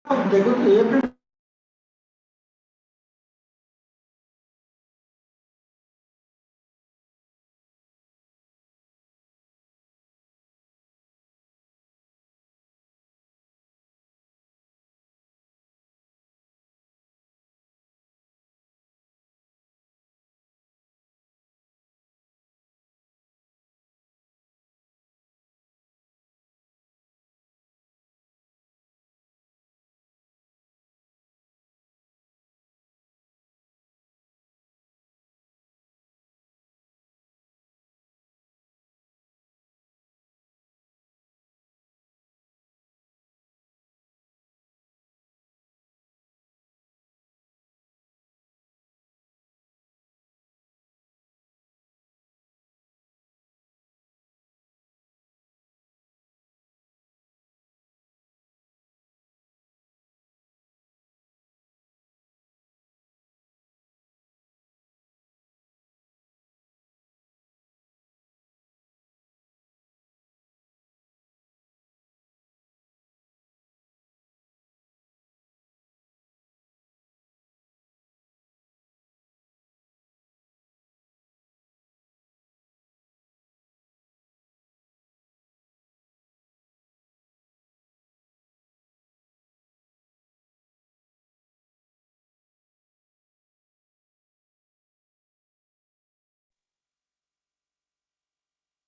देखो तो ये भी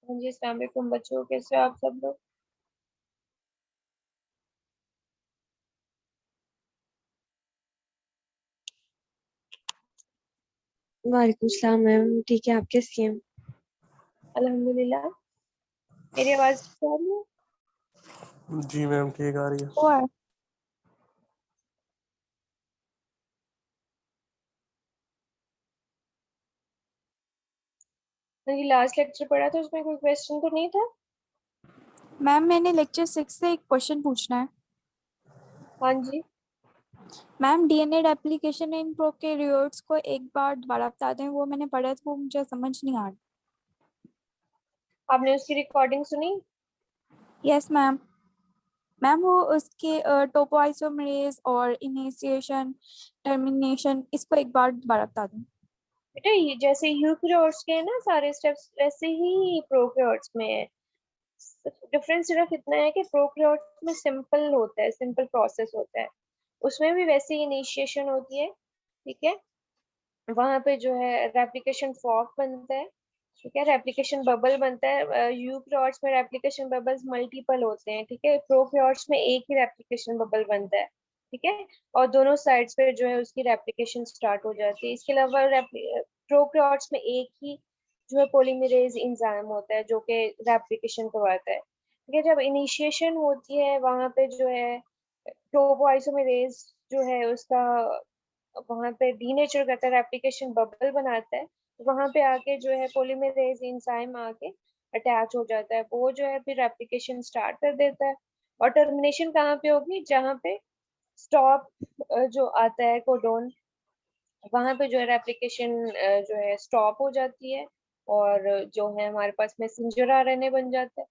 हाँ जी, अस्सलाम वालेकुम बच्चों, कैसे हो आप सब लोग। वालेकुम सलाम मैम। ठीक है, आप कैसी हैं? अल्हम्दुलिल्लाह। मेरी आवाज ठीक आ रही है? जी मैम, ठीक आ रही है। हुआ मैंने लास्ट लेक्चर पढ़ा था, उसमें कोई क्वेश्चन तो नहीं था? मैम मैंने लेक्चर 6 से एक क्वेश्चन पूछना है। हाँ जी। Ma'am DNA replication in prokaryotes को एक बार दोबारा बता दें, वो मैंने पढ़ा था, वो मुझे समझ नहीं आ रहा। आपने उसकी रिकॉर्डिंग सुनी? Yes ma'am. मैम वो उसके टोपोआइसोमरेज और इनिशिएशन टर्मिनेशन, इसको एक बार दोबारा बता दें। बेटा ये जैसे यूकेरियोट्स के हैं ना सारे स्टेप्स, वैसे ही प्रोकैरियोट्स में है। डिफरेंस सिर्फ इतना है कि प्रोकैरियोट्स में सिंपल होता है, सिंपल प्रोसेस होता है। उसमें भी वैसे ही इनिशिएशन होती है, ठीक है। वहां पे जो है रेप्लिकेशन फॉर्क बनता है, ठीक है। रेप्लिकेशन बबल बनता है। यूकेरियोट्स में रेप्लिकेशन बबल्स मल्टीपल होते हैं, ठीक है। प्रोकैरियोट्स में एक ही रेप्लिकेशन बबल बनता है, ठीक है। और दोनों साइड्स पे जो है उसकी रेप्लिकेशन स्टार्ट हो जाती है। इसके अलावा प्रोकैरियोट्स में एक ही जो है पॉलीमरेज एंजाइम होता है जो कि रेप्लिकेशन करवाता है, ठीक है। जब इनिशिएशन होती है वहां पे जो है टोपोआइसोमरेज जो है उसका वहां पे डीनेचर करता है, रेप्लिकेशन बबल बनाता है। वहां पे आके जो है पॉलीमरेज एंजाइम आके अटैच हो जाता है, वो जो है फिर रेप्लिकेशन स्टार्ट कर देता है। और टर्मिनेशन कहाँ पे होगी? जहाँ पे स्टॉप जो आता है कोडोन, वहां पे जो है रेप्लिकेशन जो है स्टॉप हो जाती है। और जो है हमारे पास मैसेंजर आरएनए बन जाता है।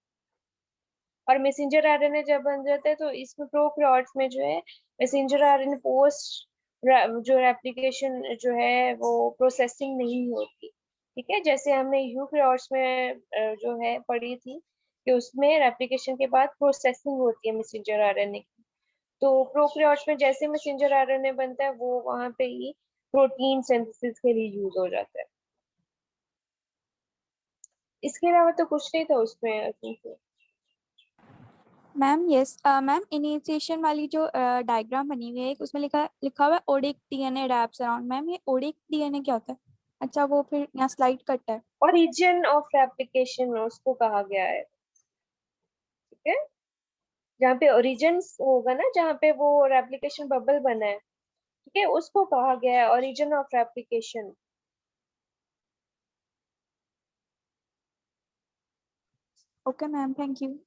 और मैसेंजर आरएनए जब बन जाता है तो इसमें प्रोकैरियोट्स में जो है मैसेंजर आरएनए पोस्ट जो रेप्लिकेशन जो है वो प्रोसेसिंग नहीं होती, ठीक है। जैसे हमने यूकेरियोट्स में जो है पढ़ी थी कि उसमें रेप्लिकेशन के बाद प्रोसेसिंग होती है मैसेंजर आरएनए की। तो प्रोकैरियोट्स में जैसे मैसेंजर आरएनए बनता है वो वहां पे ही प्रोटीन सिंथेसिस के लिए यूज हो जाता है। इसके अलावा तो कुछ नहीं था उसमें I think। Ma'am yes ma'am, initiation वाली जो डायग्राम बनी हुई है, एक उसमें लिखा लिखा हुआ है oriC DNA wraps around. Ma'am ये ओडिक डीएनए क्या होता है? अच्छा, वो फिर यहाँ स्लाइड कट है। ओरिजिन ऑफ रेप्लिकेशन उसको कहा गया है, ठीक है। जहाँ पे ओरिजिन होगा ना, जहाँ पे वो रेप्लिकेशन बबल बना है, ठीक है, उसको कहा गया है origin of replication. Okay ma'am, thank you.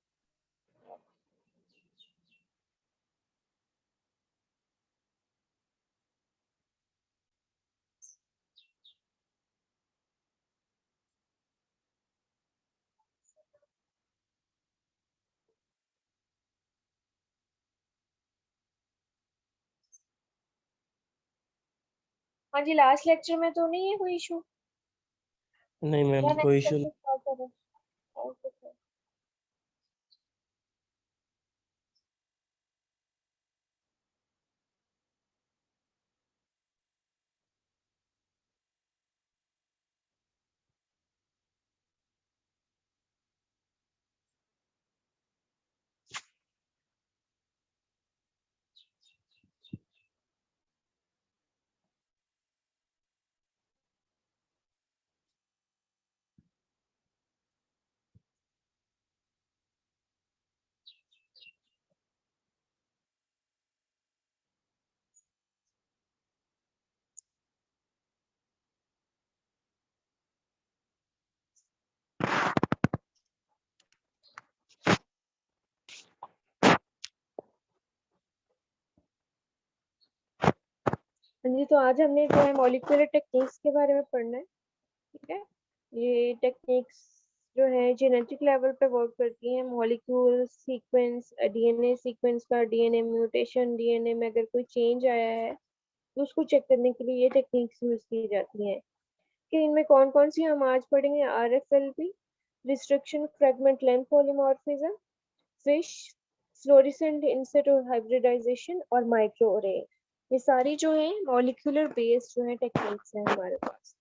हाँ जी, लास्ट लेक्चर में तो नहीं है कोई इशू? नहीं मैम, या कोई नेक्स्ट इशू लेक्चर स्टार्ट करें? Okay sir. हाँ जी, तो आज हमने जो है मॉलिक्यूलर टेक्निक्स के बारे में पढ़ना है, ठीक है। ये टेक्निक्स जो है जेनेटिक लेवल पे वर्क करती हैं। मॉलिक्यूल सीक्वेंस, डीएनए सीक्वेंस का डीएनए म्यूटेशन, डीएनए में अगर कोई चेंज आया है तो उसको चेक करने के लिए ये टेक्निक्स यूज की जाती हैं। कि इनमें कौन कौन सी हम आज पढ़ेंगे? RFLP, restriction fragment length polymorphism, FISH, fluorescent in situ hybridization और माइक्रो अरे। ये सारी जो है मॉलिक्यूलर बेस्ड जो है टेक्निक्स है हमारे पास।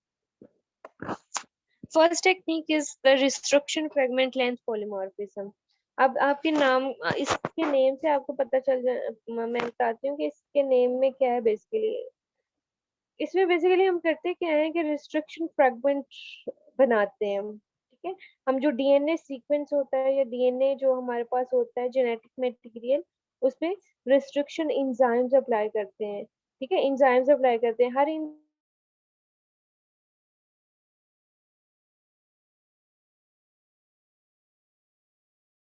First technique is the restriction fragment length polymorphism. अब आपके नाम, इसके नेम से आपको पता चल जाए, मैं बताती हूँ कि इसके नेम में क्या है बेसिकली। इसमें बेसिकली हम करते क्या है कि रिस्ट्रिक्शन फ्रेगमेंट बनाते हैं हम, ठीक है। हम जो डीएनए सीक्वेंस होता है या डीएनए जो हमारे पास होता है जेनेटिक मटेरियल, उसपे रिस्ट्रिक्शन एंजाइम्स अप्लाई करते हैं, ठीक है। एंजाइम्स अप्लाई करते हैं हर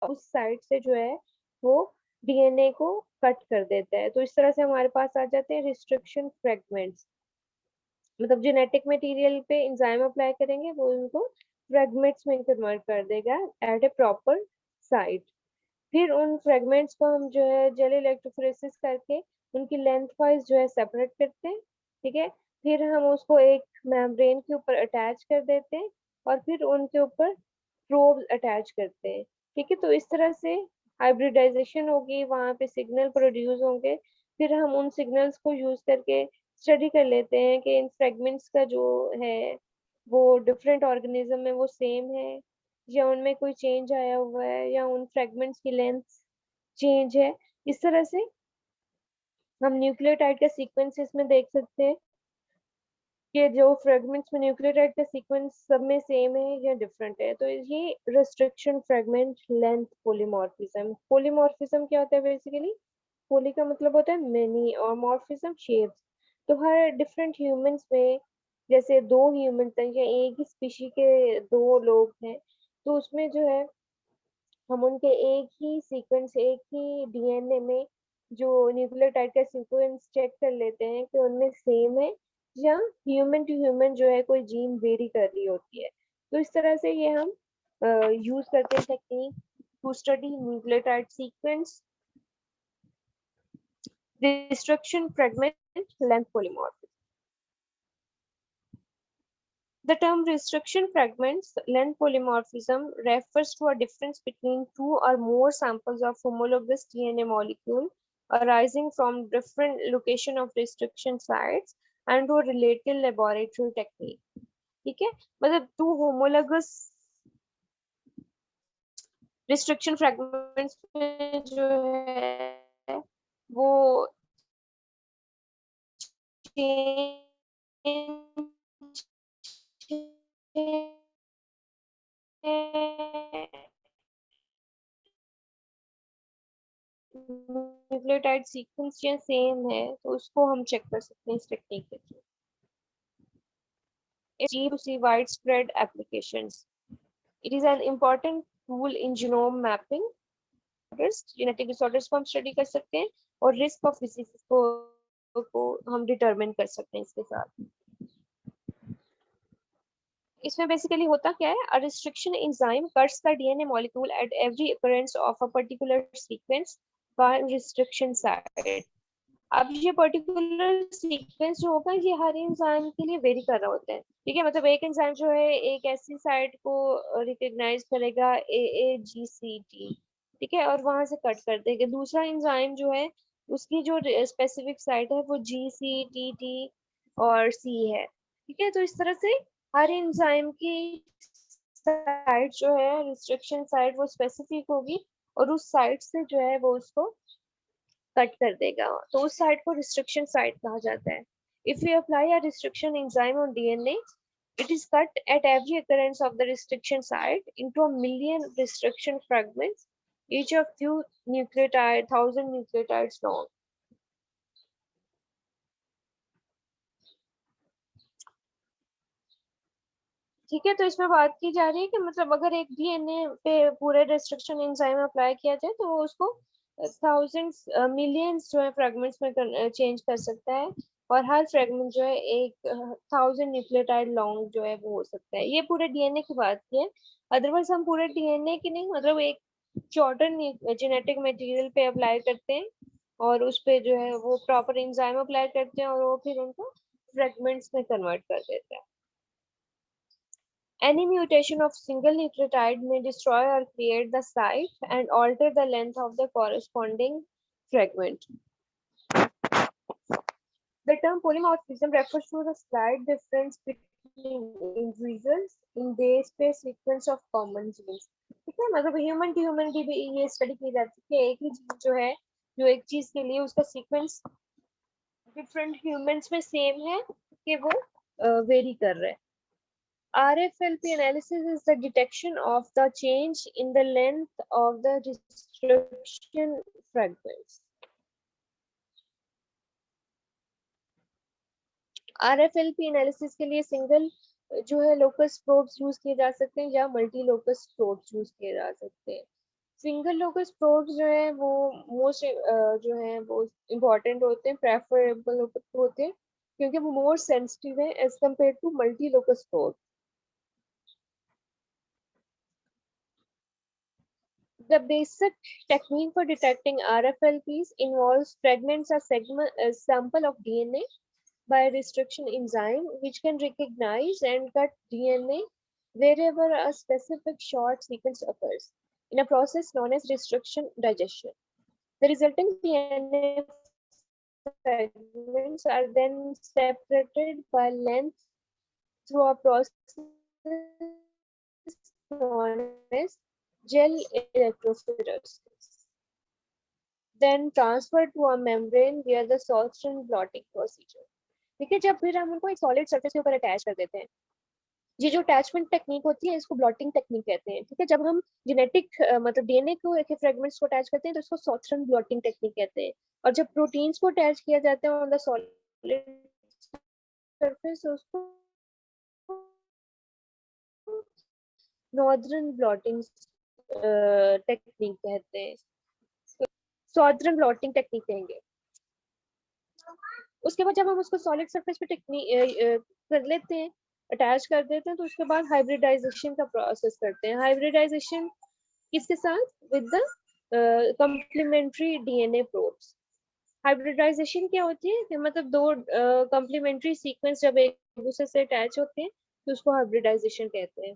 उस साइड से जो है वो डीएनए को कट कर देता है। तो इस तरह से हमारे पास आ जाते हैं रिस्ट्रिक्शन फ्रेगमेंट्स। मतलब जेनेटिक मटेरियल पे एंजाइम अप्लाई करेंगे, वो उनको फ्रेगमेंट्स में कन्वर्ट कर देगा एट ए प्रॉपर साइट। फिर उन फ्रेगमेंट्स को हम जो है जेल इलेक्ट्रोफोरेसिस करके उनकी लेंथ वाइज जो है सेपरेट करते हैं, ठीक है। फिर हम उसको एक मेम्ब्रेन के ऊपर अटैच कर देते हैं और फिर उनके ऊपर प्रोब अटैच करते हैं, ठीक है। तो इस तरह से हाइब्रिडाइजेशन होगी, वहां पे सिग्नल प्रोड्यूस होंगे। फिर हम उन सिग्नल्स को यूज करके स्टडी कर लेते हैं कि इन फ्रेगमेंट्स का जो है वो डिफरेंट ऑर्गेनिज्म में वो सेम है या उनमें कोई चेंज आया हुआ है या उन फ्रेगमेंट्स की लेंथ चेंज है। इस तरह से हम न्यूक्लियोटाइड का सीक्वेंस इसमें देख सकते हैं कि जो फ्रेगमेंट्स में न्यूक्लियोटाइड का सीक्वेंस सब में सेम है या डिफरेंट है। तो ये restriction fragment length polymorphism. Polymorphism क्या होता है बेसिकली? पोली का मतलब होता है मेनी और मॉर्फिज्म शेप्स। तो हर डिफरेंट ह्यूमंस में, जैसे दो ह्यूमन या एक ही स्पीशी के दो लोग हैं, तो उसमें जो है हम उनके एक ही सीक्वेंस, एक ही डीएनए में जो न्यूक्लियोटाइड का सीक्वेंस चेक कर लेते हैं कि उनमें सेम है या ह्यूमन टू ह्यूमन जो है कोई जीन वेरी कर रही होती है। तो इस तरह से ये हम यूज करते हैं technique to study nucleotide sequence, restriction fragment length polymorphism. The term restriction fragments length polymorphism refers to a difference between two or more samples of homologous DNA molecule arising from different location of restriction sites and to a related laboratory technique. ठीक है, मतलब to homologous restriction fragments में जो है वो nucleotide sequence या same है तो उसको हम चेक कर सकते हैं इस टेक्निक के through. It's key to see widespread applications. It is an important tool in genome mapping. Genetic disorders को हम स्टडी कर सकते हैं और रिस्क ऑफ डिसीजेस को हम डिटरमिन कर सकते हैं इसके साथ। इसमें बेसिकली होता क्या है? A restriction enzyme cuts the DNA molecule at every occurrence of a particular sequence by restriction site. अब ये पर्टिकुलर सीक्वेंस जो होगा ये हर एंजाइम के लिए वेरी कर रहा होता है, ठीक है। मतलब एक एंजाइम जो है एक ऐसी साइट को रिकॉग्नाइज करेगा AAGCT, ठीक है, और वहां से कट कर देगा। दूसरा एंजाइम जो है उसकी जो स्पेसिफिक साइट है वो GCTT और C है, ठीक है। तो इस तरह से हर एंजाइम की साइट जो है रिस्ट्रिक्शन साइट वो स्पेसिफिक होगी और उस साइट से जो है वो उसको कट कर देगा, तो उस साइट को रिस्ट्रिक्शन साइट कहा जाता है। If you apply a restriction enzyme on DNA, it is cut at every occurrence of the restriction site into a million restriction fragments, each of few nucleotide, 1000 nucleotides long. ठीक है, तो इसमें बात की जा रही है कि मतलब अगर एक DNA पे पूरे रिस्ट्रिक्शन एंजाइम अप्लाई किया जाए तो वो उसको थाउजेंड्स मिलियंस जो है फ्रेगमेंट्स में चेंज कर सकता है, और हर फ्रेगमेंट जो है एक 1000 न्यूक्लियोटाइड लॉन्ग जो है वो हो सकता है। ये पूरे DNA की बात की है। अदरवाइज हम पूरे DNA की नहीं, मतलब एक शॉर्टर जेनेटिक मटेरियल पे अप्लाई करते हैं और उस पे जो है वो प्रॉपर एंजाइम अप्लाई करते हैं और वो फिर उनको फ्रेगमेंट्स में कन्वर्ट कर देते हैं। Any mutation of single nucleotide may destroy or create the site and alter the length of the corresponding fragment. The term polymorphism refers to the slight difference between individuals in base pair sequence of common genes. ठीक है, मतलब human की human की भी ये study की जाती है कि एक ही जीन जो है जो एक चीज के लिए उसका सीक्वेंस डिफरेंट ह्यूमंस में सेम है कि वो वेरी कर रहे हैं। RFLP analysis is the detection of the change in the length of the restriction fragments. RFLP analysis के लिए सिंगल जो है लोकस प्रोब्स यूज किए जा सकते हैं या मल्टी लोकस प्रोब्स यूज किए जा सकते हैं। सिंगल लोकस प्रोब्स जो है वो मोस्ट जो है वो इम्पोर्टेंट होते हैं, प्रेफरेबल होते हैं क्योंकि वो मोर सेंसिटिव है as compared to multi locus probes. The basic technique for detecting RFLPs involves fragments or sample of DNA by a restriction enzyme which can recognize and cut DNA wherever a specific short sequence occurs in a process known as restriction digestion. The resulting DNA fragments are then separated by length through a process known as gel electrophoresis, then transferred to a membrane via the Sautron blotting procedure. ठीक है, जब फिर हम उनको एक solid surface के ऊपर attach कर देते हैं, ये जो अटैचमेंट टेक्निक होती है इसको ब्लॉटिंग टेक्निक कहते हैं। ठीक है, जब हम जेनेटिक मतलब DNA को एक फ्रेगमेंट्स को अटैच करते हैं तो इसको सॉथरन ब्लॉटिंग टेक्निक कहते हैं, और जब प्रोटीन्स को अटैच किया जाता है ऑन द सॉलिड सरफेस उसको नॉर्दर्न ब्लॉटिंग टेक्निक कहते हैं, सॉदर्न ब्लॉटिंग टेक्निक कहेंगे। उसके बाद जब हम उसको सॉलिड सरफेस पे कर लेते हैं, अटैच कर देते हैं, तो उसके बाद हाइब्रिडाइजेशन का प्रोसेस करते हैं। हाइब्रिडाइजेशन किसके साथ? With the complementary DNA probes. Hybridization क्या होती है कि मतलब दो कम्प्लीमेंट्री सीक्वेंस जब एक दूसरे से अटैच होते हैं तो उसको हाइब्रिडाइजेशन कहते हैं।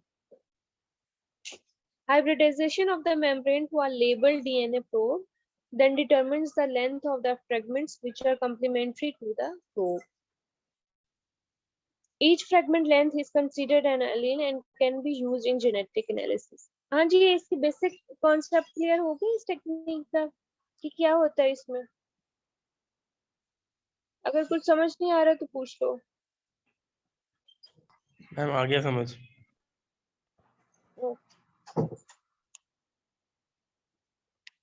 Hybridization of the membrane to a labeled DNA probe then determines the length of the fragments which are complementary to the probe. Each fragment length is considered an allele and can be used in genetic analysis. हाँ जी, इसकी basic concept clear हो गई इस technique का कि क्या होता है इसमें। अगर कुछ समझ नहीं आ रहा तो पूछ लो। मैम आ गया समझ।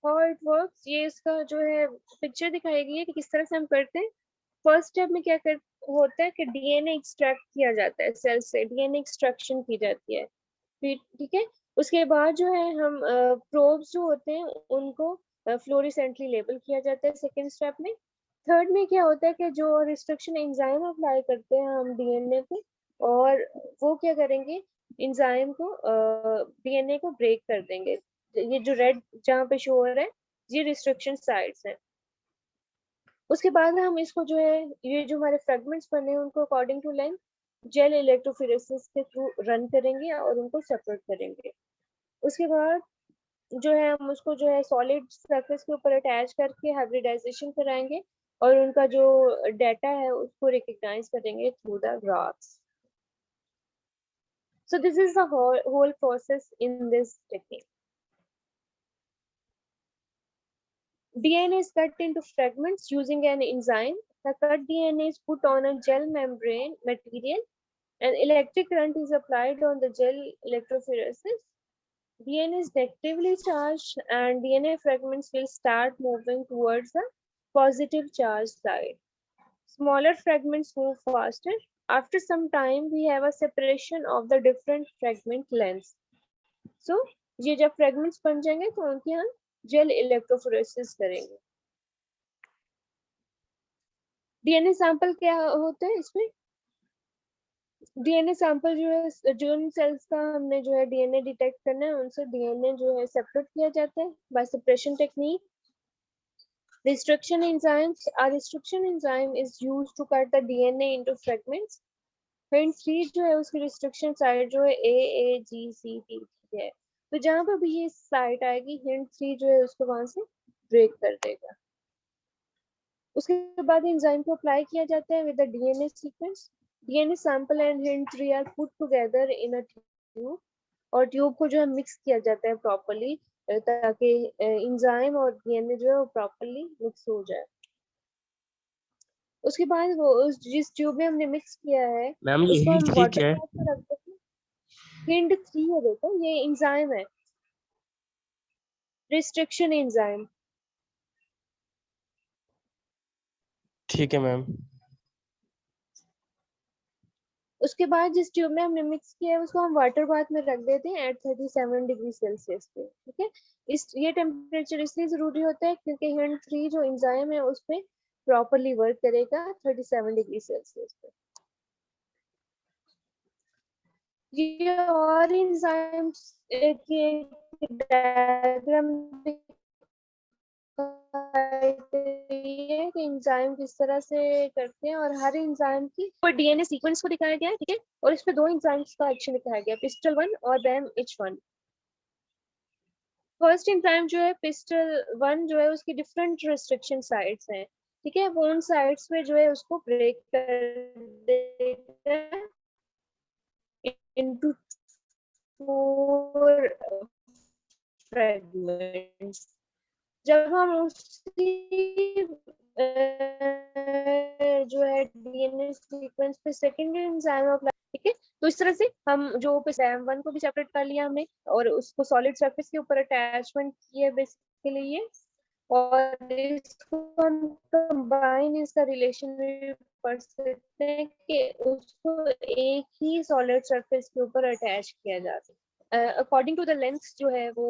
How it works, ये इसका जो है पिक्चर दिखाई गई है कि किस तरह से हम करते हैं। फर्स्ट स्टेप में क्या होता है कि DNA एक्सट्रैक्ट किया जाता है, सेल से DNA एक्सट्रैक्शन की जाती है, ठीक है। उसके बाद जो है हम प्रोब्स जो होते हैं उनको फ्लोरेसेंटली लेबल किया जाता है सेकेंड स्टेप में। थर्ड में क्या होता है कि जो रिस्ट्रिक्शन एंजाइम अप्लाई करते हैं हम DNA पे, और वो क्या करेंगे, एंजाइम को DNA को ब्रेक कर देंगे। ये जो रेड जहाँ पे शो हो रहा है ये रिस्ट्रिक्शन साइट्स हैं। उसके बाद हम इसको जो है ये जो हमारे फ्रेगमेंट्स बने हैं उनको according to length gel electrophoresis के थ्रू रन करेंगे और उनको सेपरेट करेंगे। उसके बाद जो है हम उसको जो है सॉलिड सरफेस के ऊपर अटैच करके हाइब्रिडाइजेशन कराएंगे और उनका जो डाटा है उसको रिकग्नाइज करेंगे through the graphs. So this is the whole process in this technique. DNA is cut into fragments using an enzyme. The cut DNA is put on a gel membrane material and electric current is applied on the gel electrophoresis. DNA is negatively charged and DNA fragments will start moving towards the positive charge side. Smaller fragments move faster. After some time, we have a separation of the different fragment lengths. So, ये जब fragments बन जाएंगे तो उनकी हम gel electrophoresis करेंगे। DNA sample क्या होता है इसमें? डीएनए सैंपल जो है जिन सेल्स का हमने जो है डीएनए डिटेक्ट करना है उनसे डीएनए जो है सेपरेट किया जाता है bye separation technique. Restriction enzymes. A restriction enzyme is used to cut the DNA into fragments. Hint 3 जो है उसकी restriction site जो है AAGCT है। तो जहाँ पर भी ये साइट आएगी हिंट 3 जो है उसको वहां से ब्रेक कर देगा। उसके बाद एंजाइम को अप्लाई किया जाता है with the DNA sequence. DNA sample and hint 3 are put together in a tube और ट्यूब को जो है मिक्स किया जाता है प्रॉपर्ली ताकि एंजाइम और डीएनए जो है वो प्रॉपर्ली मिक्स हो जाए। उसके बाद वो उस जिस ट्यूब में हमने मिक्स किया है मैम ये उसको हम हिट वाटर क्या है? बाथ में रख देते हैं। हिंट 3 है देखो ये एंजाइम है रिस्ट्रिक्शन एंजाइम। ठीक है मैम। उसके बाद जिस ट्यूब में हमने मिक्स किया है उसको हम वाटर बाथ में रख देते हैं एट 37 डिग्री सेल्सियस पे। ठीक है, इस ये टेम्परेचर इसलिए जरूरी होता है क्योंकि हिंट 3 जो एंजाइम है उस पे प्रॉपर्ली वर्क करेगा 37 डिग्री सेल्सियस पे। ये और एंजाइम्स के डायग्राम कि एंजाइम किस तरह से करते हैं और हर एंजाइम की डीएनए सीक्वेंस को दिखाया गया है। ठीक है, और इस पे दो एंजाइम्स का एक्शन दिखाया गया पिस्टल 1 और BAMH1। फर्स्ट एंजाइम जो है पिस्टल 1 जो है उसकी डिफरेंट रिस्ट्रिक्शन साइट्स हैं। ठीक है, वो उन साइट्स पे जो है उसको ब्रेक कर देगा इनटू 4 फ्रेगमेंट्स। जब हम उसकी जो है डीएनए सीक्वेंस पे सेकेंडरी एंजाइम अप्लाई, ठीक है, तो इस तरह से हम जो BAM1 को भी सेपरेट कर लिया हमने और उसको सॉलिड सरफेस के ऊपर अटैचमेंट किए बेसिकली ये, और इसको हम कंबाइन इसका रिलेशन पढ़ सकते हैं कि उसको एक ही सॉलिड सरफेस के ऊपर अटैच किया जा सकता है अकॉर्डिंग टू द लेंथ जो है वो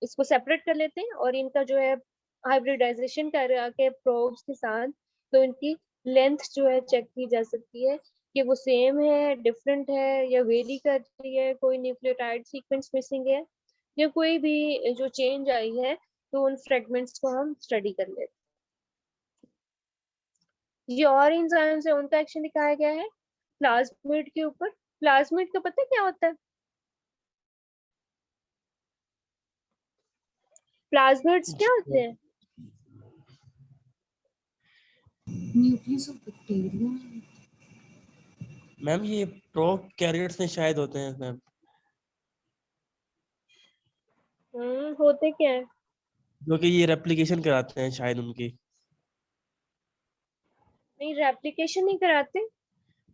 इसको सेपरेट कर लेते हैं और इनका जो है हाइब्रिडाइजेशन करके प्रोब्स के साथ तो इनकी लेंथ जो है चेक की जा सकती है कि वो सेम है, डिफरेंट है या वेरी कर रही है, कोई न्यूक्लियोटाइड सीक्वेंस मिसिंग है या कोई भी जो चेंज आई है, तो उन फ्रेगमेंट्स को हम स्टडी कर लेते हैं। ये और एंजाइम्स है उनका एक्शन दिखाया गया है प्लाज्मिड के ऊपर। प्लाज्मिड का पता क्या होता है? प्लाज्मिड्स क्या होते हैं? Nucleus of bacteria. मैम ये प्रोकैरियोट्स में शायद होते हैं मैम। होते क्या है? जो कि ये रेप्लिकेशन कराते हैं शायद उनकी। नहीं, रेप्लिकेशन नहीं कराते,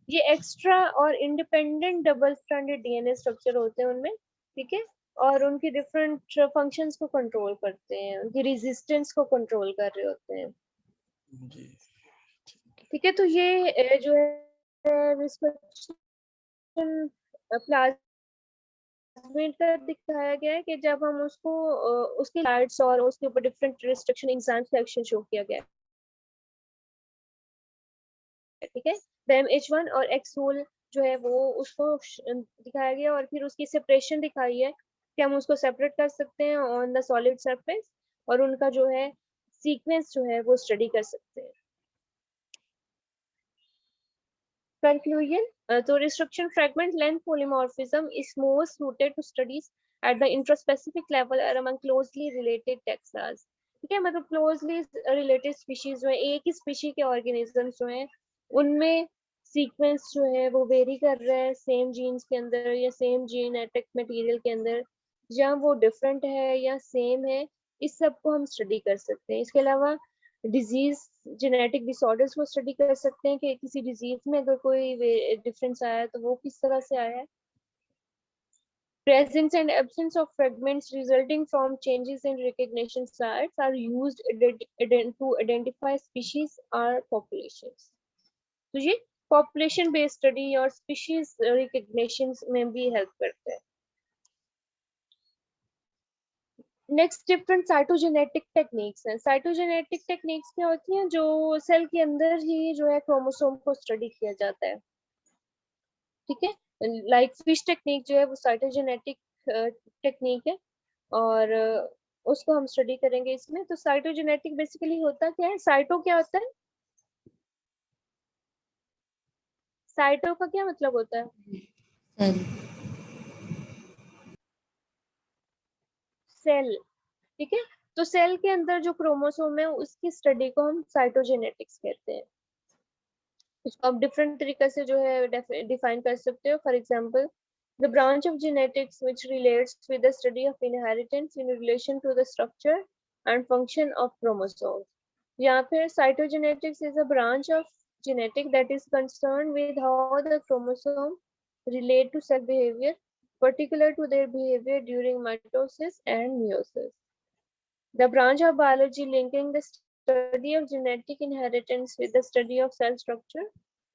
ये एक्स्ट्रा और independent double stranded DNA structure होते हैं उनमें। ठीक है, और उनकी डिफरेंट फंक्शंस को कंट्रोल करते हैं, उनकी रेजिस्टेंस को कंट्रोल कर रहे होते हैं। जी ठीक है, तो ये जो है रिस्ट्रिक्शन प्लाज्मिड का दिखाया गया है कि जब हम उसको उसके लाइट्स और उसके ऊपर डिफरेंट रिस्ट्रिक्शन एंजाइम्स का एक्शन शो किया गया है। ठीक है, BAMH1 और एक्सोल जो है वो उसको दिखाया गया और फिर उसकी सेपरेशन दिखाई है कि हम उसको सेपरेट कर सकते हैं ऑन द सॉलिड सरफेस और उनका जो है सीक्वेंस जो है वो स्टडी कर सकते हैं। Conclusion, तो restriction fragment length polymorphism is most suited to studies at the intraspecific level or among closely related taxas. ठीक है, मतलब closely related species जो है, एक ही species के organisms जो हैं उनमें sequence जो है वो vary कर रहा है same genes के अंदर या same genetic material के अंदर, जहाँ वो different है या same है, इस सब को हम study कर सकते हैं। इसके अलावा डिजीज जेनेटिक डिसऑर्डर्स को स्टडी कर सकते हैं कि किसी डिजीज में अगर कोई डिफरेंस आया है तो वो किस तरह से आया है। Presence and absence of fragments resulting from changes in recognition sites are used to identify species or populations. तो ये population based study और species recognition में भी help करते हैं। नेक्स्ट डिफरेंट साइटोजेनेटिक टेक्निक्स हैं। साइटोजेनेटिक टेक्निक्स क्या होती हैं, जो सेल के अंदर ही जो है क्रोमोसोम को स्टडी किया जाता है। ठीक है, लाइक फिश टेक्निक जो है वो साइटोजेनेटिक टेक्निक है और उसको हम स्टडी करेंगे इसमें। तो साइटोजेनेटिक बेसिकली होता क्या है, साइटो क्या होता है, साइटो का क्या मतलब होता है, सेल। ठीक है, तो सेल के अंदर जो क्रोमोसोम है उसकी स्टडी को हम साइटोजेनेटिक्स कहते हैं। इसको आप डिफरेंट तरीके से जो है डिफाइन कर सकते हो। For example, the branch of genetics which relates with the study of inheritance in relation to the structure and function of chromosome. यहाँ पे cytogenetics is a branch of genetic that is concerned with how the chromosome relate to cell behavior, particular to their behavior during mitosis and meiosis. The branch of biology linking the study of genetic inheritance with the study of cell structure,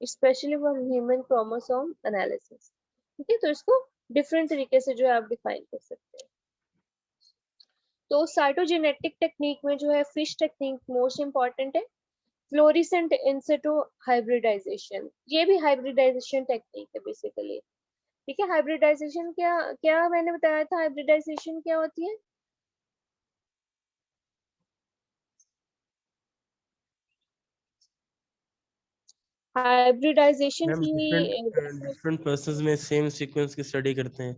especially for human chromosome analysis. ठीक है, तो इसको different तरीके से जो है आप define कर सकते हैं। तो साइटोजेनेटिक टेक्निक में जो है फिश टेक्निक मोस्ट इंपॉर्टेंट है। फ्लोरिसेंट इन सिटू हाइब्रिडाइजेशन, ये भी हाइब्रिडाइजेशन टेक्निक है बेसिकली। ठीक है, हाइब्रिडाइजेशन क्या क्या मैंने बताया था, हाइब्रिडाइजेशन क्या होती है, हाइब्रिडाइजेशन मैम की डिफरेंट पर्सन्स में सेम सीक्वेंस की स्टडी करते हैं,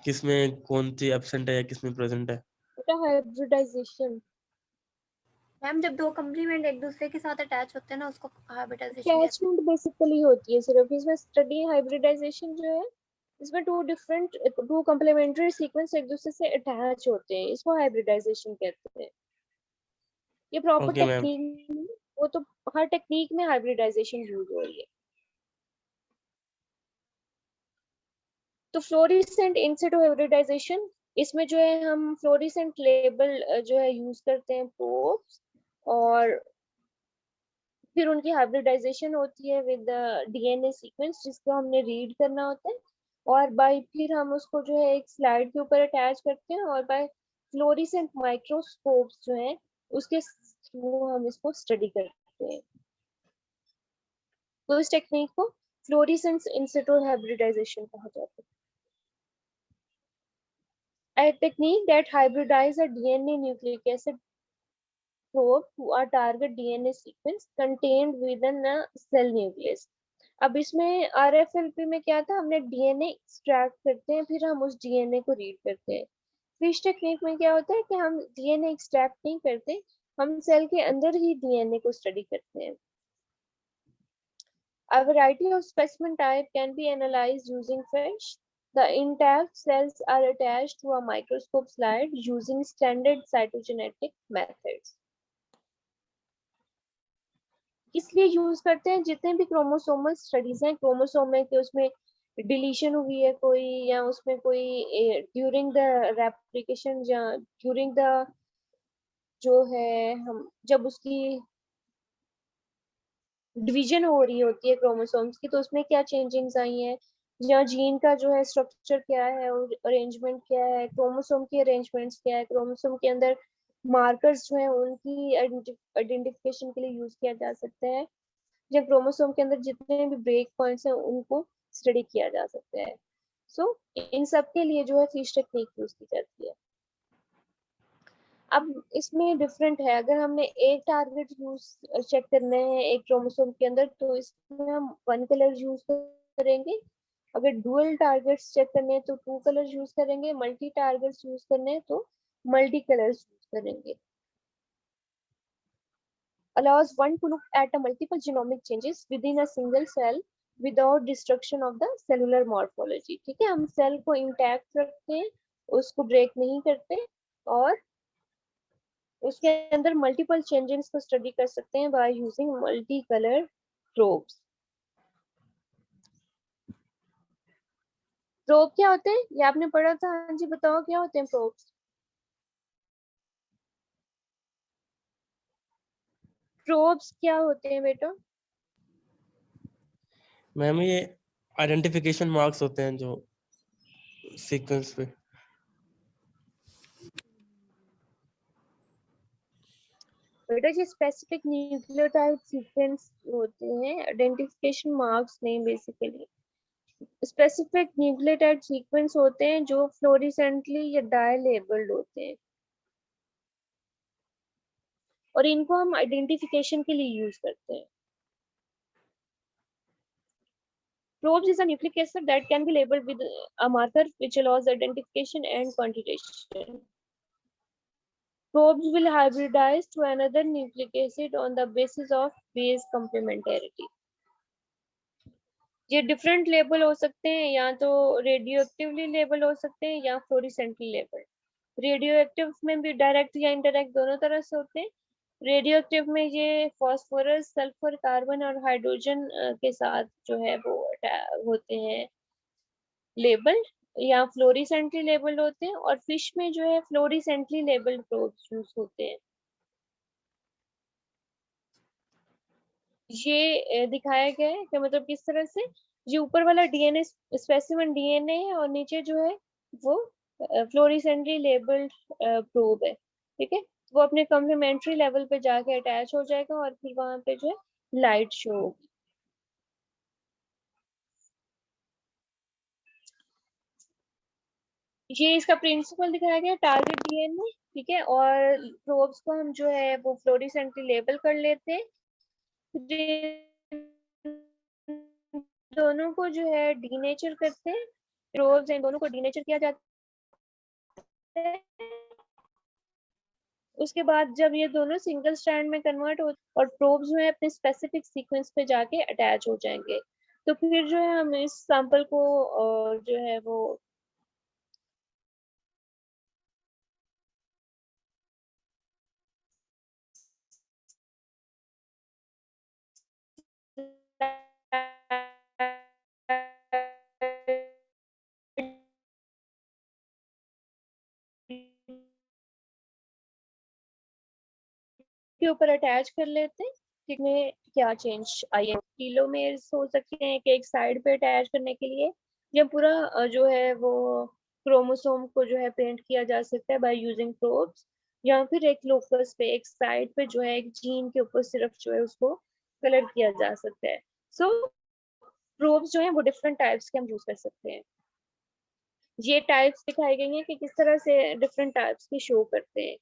किसमें कौन सी एब्सेंट है या किसमें प्रेजेंट है। हाइब्रिडाइजेशन मैम जब दो कॉम्प्लीमेंट एक दूसरे के साथ अटैच होते हैं ना उसको हाइब्रिडाइजेशन कहते अटैचमेंट बेसिकली होती है सिर्फ इसमें। स्टडी हाइब्रिडाइजेशन जो है इसमें टू कॉम्प्लीमेंट्री सीक्वेंस एक दूसरे से अटैच होते हैं, इसको हाइब्रिडाइजेशन कहते हैं। ये प्रॉपर ओके मैम। टेक्निक, वो तो हर टेक्निक में हाइब्रिडाइजेशन यूज हो रही है। तो फ्लोरिसेंट इन सिटू हाइब्रिडाइजेशन, इसमें जो है हम फ्लोरिसेंट लेबल जो है यूज करते हैं प्रोब्स, और फिर उनकी हाइब्रिडाइजेशन होती है विद डीएनए सीक्वेंस जिसको हमने रीड करना होता है, और बाय फिर हम उसको जो है एक स्लाइड के ऊपर अटैच करते हैं और बाय फ्लोरिसेंट माइक्रोस्कोप्स जो है उसके थ्रू हम इसको स्टडी करते हैं। तो इस टेक्निक को फ्लोरिसेंट इन सिटू हाइब्रिडाइजेशन कहा जाता है। A technique that hybridize a DNA nucleic acid probe to a target DNA sequence contained within a cell nucleus. अब इसमें RFLP में क्या था, हमने डीएनए एक्सट्रैक्ट करते हैं फिर हम उस डीएनए को रीड करते हैं। फिश टेक्निक में क्या होता है कि हम डीएनए एक्सट्रैक्ट नहीं करते, हम सेल के अंदर ही डीएनए को स्टडी करते हैं। A variety of specimen type can be analyzed using fish. The intact cells are attached to a microscope slide using standard cytogenetic methods. इसलिए यूज करते हैं जितने भी क्रोमोसोमल स्टडीज हैं, क्रोमोसोम में कि उसमें डिलीशन हुई है कोई, या उसमें कोई ड्यूरिंग द रेप्लिकेशन या ड्यूरिंग द जो है हम जब उसकी डिवीजन हो रही होती है क्रोमोसोम्स की, तो उसमें क्या चेंजिंग्स आई हैं, या जीन का जो है स्ट्रक्चर क्या है और अरेंजमेंट क्या है, क्रोमोसोम की अरेंजमेंट्स क्या है, क्रोमोसोम के अंदर मार्कर्स जो है उनकी आइडेंटिफिकेशन के लिए यूज किया जा सकता है, या क्रोमोसोम के अंदर जितने भी ब्रेक पॉइंट्स हैं उनको स्टडी किया जा सकता है। सो इन सब के लिए जो है फिश टेक्निक यूज की जाती है। अब इसमें डिफरेंट है, अगर हमने एक टारगेट यूज चेक करना है एक क्रोमोसोम के अंदर तो इसमें हम 1 कलर यूज करेंगे। अगर डुअल टारगेट्स चेक करने हैं तो 2 कलर यूज करेंगे। मल्टी टारगेट्स यूज करने हैं तो मल्टी कलर्स यूज करेंगे। allows one to look at a multiple genomic changes within a single cell without destruction of the cellular morphology। ठीक है, हम सेल को इंटैक्ट रखते हैं, उसको ब्रेक नहीं करते और उसके अंदर मल्टीपल चेंजेस को स्टडी कर सकते हैं by using multi colour probes. Probe क्या होते हैं ये आपने पढ़ा था, हाँ जी बताओ क्या होते हैं प्रोब्स। प्रोब्स क्या होते हैं बेटा? मैम ये आइडेंटिफिकेशन मार्क्स होते हैं जो सीक्वेंस पे। बेटा ये स्पेसिफिक न्यूक्लियोटाइड सीक्वेंस होते हैं, आइडेंटिफिकेशन मार्क्स नहीं। बेसिकली स्पेसिफिक न्यूक्लियोटाइड सीक्वेंस होते हैं जो फ्लोरेसेंटली या डाई लेबल्ड होते हैं और इनको हम आइडेंटिफिकेशन के लिए यूज करते हैं। Probes is a nucleic acid that can be labeled with a marker which allows identification and quantitation. Probes will hybridize to another nucleic acid on the basis of base complementarity. ये different label हो सकते हैं, या तो radio actively label हो सकते हैं या फ्लोरेसेंटली लेबल। रेडियो एक्टिव में भी डायरेक्ट या इनडायरेक्ट दोनों तरह से होते हैं। रेडियो एक्टिव में ये फास्फोरस, सल्फर, कार्बन और हाइड्रोजन के साथ जो है वो होते हैं लेबल, या फ्लोरेसेंटली लेबल्ड होते हैं। और फिश में जो है फ्लोरेसेंटली लेबल्ड प्रोब्स यूज होते हैं। ये दिखाया गया है कि मतलब किस तरह से ये ऊपर वाला डीएनए स्पेसिमेन डीएनए है और नीचे जो है वो फ्लोरेसेंटली लेबल्ड प्रोब है। ठीक है, वो अपने कॉम्प्लीमेंट्री लेवल पे जाके अटैच हो जाएगा और फिर वहां पे जो है लाइट शो होगी। ये इसका प्रिंसिपल दिखाया गया टारगेट डीएनए। ठीक है, और प्रोब्स को हम जो है वो फ्लोरेसेंटली लेबल कर लेते हैं। दोनों को जो है डीनेचर करते हैं, प्रोब्स इन दोनों को डीनेचर किया जाता है। उसके बाद जब ये दोनों सिंगल स्ट्रैंड में कन्वर्ट हो और प्रोब्स जो है अपने स्पेसिफिक सीक्वेंस पे जाके अटैच हो जाएंगे, तो फिर जो है हम इस सैंपल को जो है वो के ऊपर अटैच कर लेते हैं। जिसमें क्या चेंज आई है, टीलोमेर्स हो सकते हैं कि एक साइड पे अटैच करने के लिए, या पूरा जो है वो क्रोमोसोम को जो है पेंट किया जा सकता है बाय यूजिंग प्रोब्स, या फिर एक लोकस पे एक साइड पे जो है एक जीन के ऊपर सिर्फ जो है उसको कलर किया जा सकता है। सो प्रोब्स जो है वो डिफरेंट टाइप्स के हम यूज कर सकते हैं। ये टाइप्स दिखाई गई हैं कि किस तरह से डिफरेंट टाइप्स की शो करते हैं।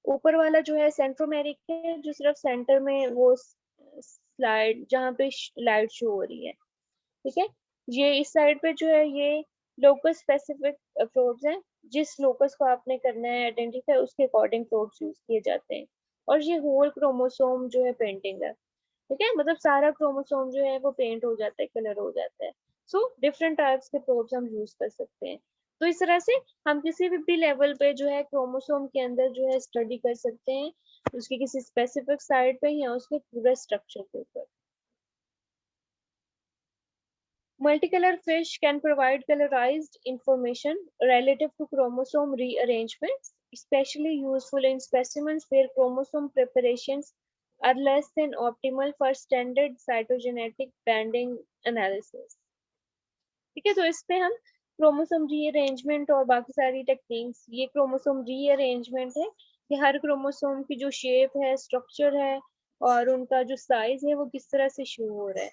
ऊपर वाला जो है सेंट्रोमेरिक है, जो सिर्फ सेंटर में वो स्लाइड जहाँ पे लाइट शो हो रही है। ठीक है, ये इस साइड पे जो है ये लोकस स्पेसिफिक प्रोब्स हैं। जिस लोकस को आपने करना है आइडेंटिफाई उसके अकॉर्डिंग प्रोब्स यूज किए जाते हैं। और ये होल क्रोमोसोम जो है पेंटिंग है। ठीक है, मतलब सारा क्रोमोसोम जो है वो पेंट हो जाता है, कलर हो जाता है। सो डिफरेंट टाइप्स के प्रोब्स हम यूज कर सकते हैं। तो इस तरह से हम किसी भी लेवल पे जो है क्रोमोसोम के अंदर जो है स्टडी कर सकते हैं, उसके किसी स्पेसिफिक साइड पे या उसके पूरे स्ट्रक्चर के ऊपर। Multicolor fish can provide colorized information relative to chromosome rearrangements, especially useful in specimens where chromosome preparations are less than optimal for standard cytogenetic banding analysis। ठीक है, तो इस पे हम क्रोमोसोम रीअरेंजमेंट और बाकी सारी टेक्निक्स, ये क्रोमोसोम रीअरेंजमेंट है कि हर क्रोमोसोम की जो शेप है, स्ट्रक्चर है और उनका जो साइज है वो किस तरह से शो हो रहा है।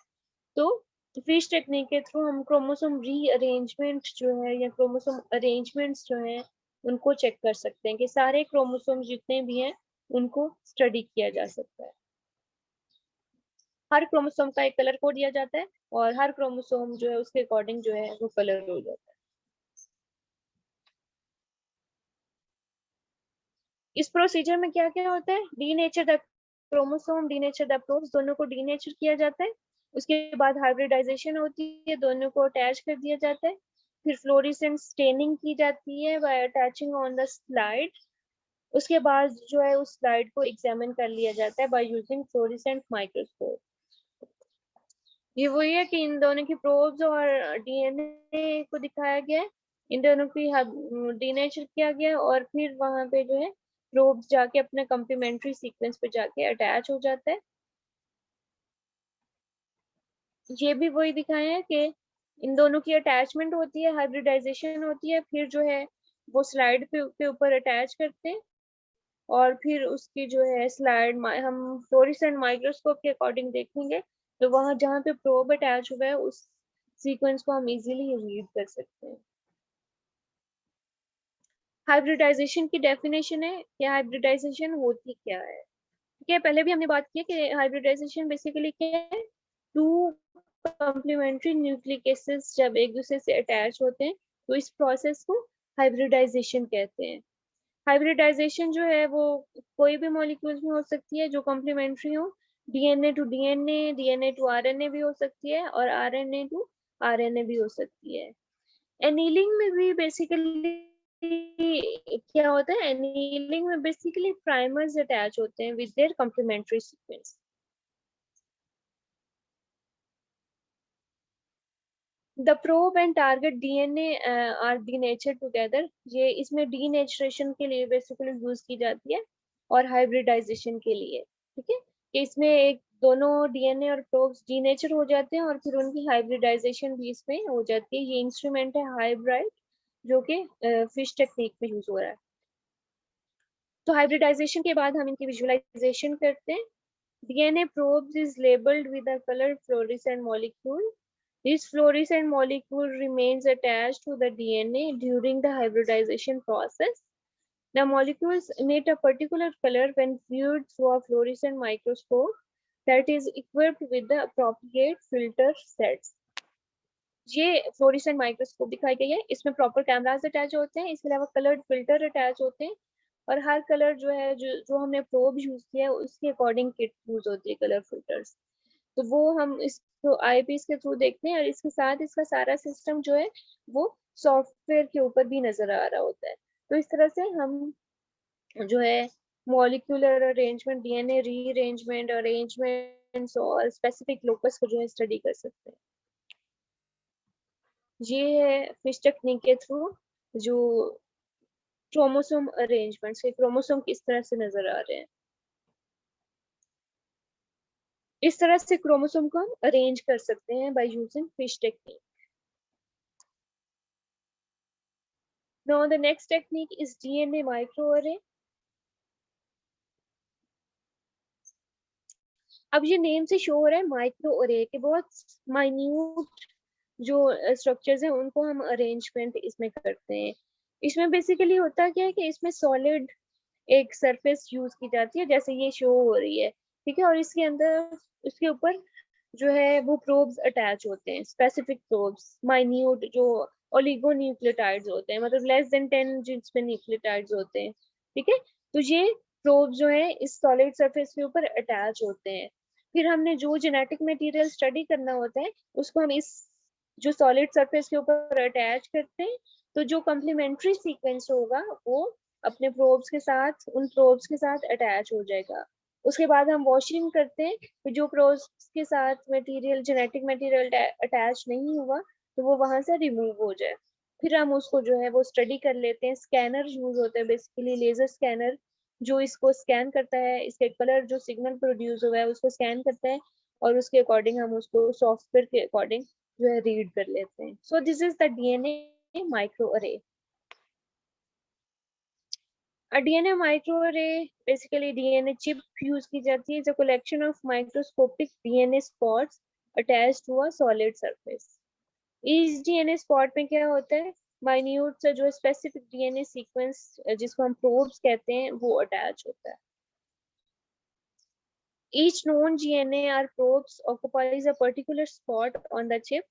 तो फिश टेक्निक के थ्रू हम क्रोमोसोम रीअरेंजमेंट जो है या क्रोमोसोम अरेंजमेंट्स जो है उनको चेक कर सकते हैं कि सारे क्रोमोसोम जितने भी हैं उनको स्टडी किया जा सकता है। हर क्रोमोसोम का एक कलर कोड दिया जाता है और हर क्रोमोसोम जो है उसके अकॉर्डिंग जो है वो कलर हो जाता है। इस प्रोसीजर में क्या क्या होता है, denature the chromosome, denature the probes, दोनों को डीनेचर किया जाता है। उसके बाद हाइब्रिडाइजेशन होती है, दोनों को अटैच कर दिया जाता है। फिर फ्लोरेसेंट स्टेनिंग की जाती है bye attaching on the slide. उसके बाद जो है उस स्लाइड को एग्जामिन कर लिया जाता है बाय यूजिंग फ्लोरेसेंट माइक्रोस्कोप। ये वही है कि इन दोनों की प्रोब्स और डीएनए को दिखाया गया है, इन दोनों की डीनेचर किया गया है और फिर वहां पे जो है प्रोब्स जाके अपने कम्प्लीमेंट्री सीक्वेंस पे जाके अटैच हो जाता है। ये भी वही दिखाया है कि इन दोनों की अटैचमेंट होती है, हाइब्रिडाइजेशन होती है, फिर जो है वो स्लाइड पे ऊपर अटैच करते हैं और फिर उसकी जो है स्लाइड हम फ्लोरेसेंट माइक्रोस्कोप के अकॉर्डिंग देखेंगे तो वहां जहाँ पे प्रोब अटैच हुआ है उस सीक्वेंस को हम इजीली रीड कर सकते हैं। हाइब्रिडाइजेशन की डेफिनेशन है कि हाइब्रिडाइजेशन होती क्या है। ठीक है, पहले भी हमने बात की कि हाइब्रिडाइजेशन बेसिकली क्या है, टू कॉम्प्लीमेंट्री न्यूक्लिक एसिड्स जब एक दूसरे से अटैच होते हैं तो इस प्रोसेस को हाइब्रिडाइजेशन कहते हैं। हाइब्रिडाइजेशन जो है वो कोई भी मॉलिक्यूल्स में हो सकती है जो कॉम्प्लीमेंट्री हो, DNA to DNA, DNA to RNA भी हो सकती है और आरएनए टू आरएनए भी हो सकती है। एनीलिंग में भी बेसिकली क्या होता है, एनीलिंग में बेसिकली प्राइमर्स अटैच होते हैं with their complementary sequence. The probe and target DNA are denatured together। ये इसमें denaturation के लिए बेसिकली यूज की जाती है और हाइब्रिडाइजेशन के लिए। ठीक है, कि इसमें एक दोनों डीएनए और प्रोब्स डीनेचर हो जाते हैं और फिर उनकी हाइब्रिडाइजेशन भी इसमें हो जाती है। ये इंस्ट्रूमेंट है हाइब्राइड जो कि फिश टेक्निक में यूज हो रहा है। तो हाइब्रिडाइजेशन के बाद हम इनकी विजुअलाइजेशन करते हैं। DNA probes is labeled with a colored fluorescent molecule. This fluorescent molecule remains attached to the DNA during the hybridization process. The molecules emit a particular color when viewed through a fluorescent microscope that is equipped with the appropriate filter sets. ये fluorescent microscope दिखाई गई है, इसमें proper cameras attach होते हैं, इसके अलावा coloured filter attach होते हैं और हर कलर जो है जो हमने प्रोब यूज किया है उसके अकॉर्डिंग किट यूज होती है कलर फिल्टर्स। तो वो हम इसको आईपीएस के थ्रू देखते हैं और इसके साथ इसका सारा सिस्टम जो है वो सॉफ्टवेयर के ऊपर भी नजर आ रहा होता है। तो इस तरह से हम जो है molecular arrangement, DNA rearrangement, arrangements और स्पेसिफिक लोकस को जो है स्टडी कर सकते हैं। ये है फिश टेक्निक के थ्रू जो क्रोमोसोम अरेंजमेंट से क्रोमोसोम किस तरह से नजर आ रहे हैं। इस तरह से क्रोमोसोम को हम अरेंज कर सकते हैं by using fish technique. Now the next technique is DNA microarray. अब ये नेम से शो हो रहा है माइक्रो अरे के बहुत माइन्यूट जो स्ट्रक्चर्स हैं उनको हम अरेंजमेंट इसमें करते हैं। इसमें बेसिकली होता क्या है कि इसमें सॉलिड एक सरफेस यूज की जाती है जैसे ये शो हो रही है। ठीक है, और इसके अंदर उसके ऊपर जो है वो प्रोब्स अटैच होते हैं, स्पेसिफिक प्रोब्स माइन्यूट जो ओलिगोन्यूक्लियोटाइड्स होते हैं, मतलब लेस देन 10 जिसमें न्यूक्लियोटाइड्स होते हैं। ठीक है, तो ये प्रोब्स जो है इस सॉलिड सरफेस के ऊपर अटैच होते हैं। फिर हमने जो जेनेटिक मटेरियल स्टडी करना होता है उसको हम इस जो सॉलिड सरफेस के ऊपर अटैच करते हैं, तो जो कम्प्लीमेंट्री सीक्वेंस होगा वो अपने प्रोब्स के साथ उन प्रोब्स के साथ अटैच हो जाएगा। उसके बाद हम वॉशिंग करते हैं, तो जो प्रोब्स के साथ मटेरियल जेनेटिक मटेरियल अटैच नहीं हुआ तो वो वहां से रिमूव हो जाए। फिर हम उसको जो है वो स्टडी कर लेते हैं। स्कैनर यूज होते हैं, बेसिकली लेजर स्कैनर जो इसको स्कैन करता है, इसके कलर जो सिग्नल प्रोड्यूस हुआ है उसको स्कैन करता है और उसके अकॉर्डिंग हम उसको सॉफ्टवेयर के अकॉर्डिंग जो है रीड कर लेते हैं। So this is the DNA micro अरे। A DNA microarray, basically DNA chip use की जाती है, is a collection of microscopic DNA spots attached to a solid surface. इस DNA spot में क्या होता है, माइन्यूट से जो स्पेसिफिक डीएनए सीक्वेंस जिसको हम प्रोब्स कहते हैं वो अटैच होता है. Each known GNA or probes occupies a particular spot on the chip,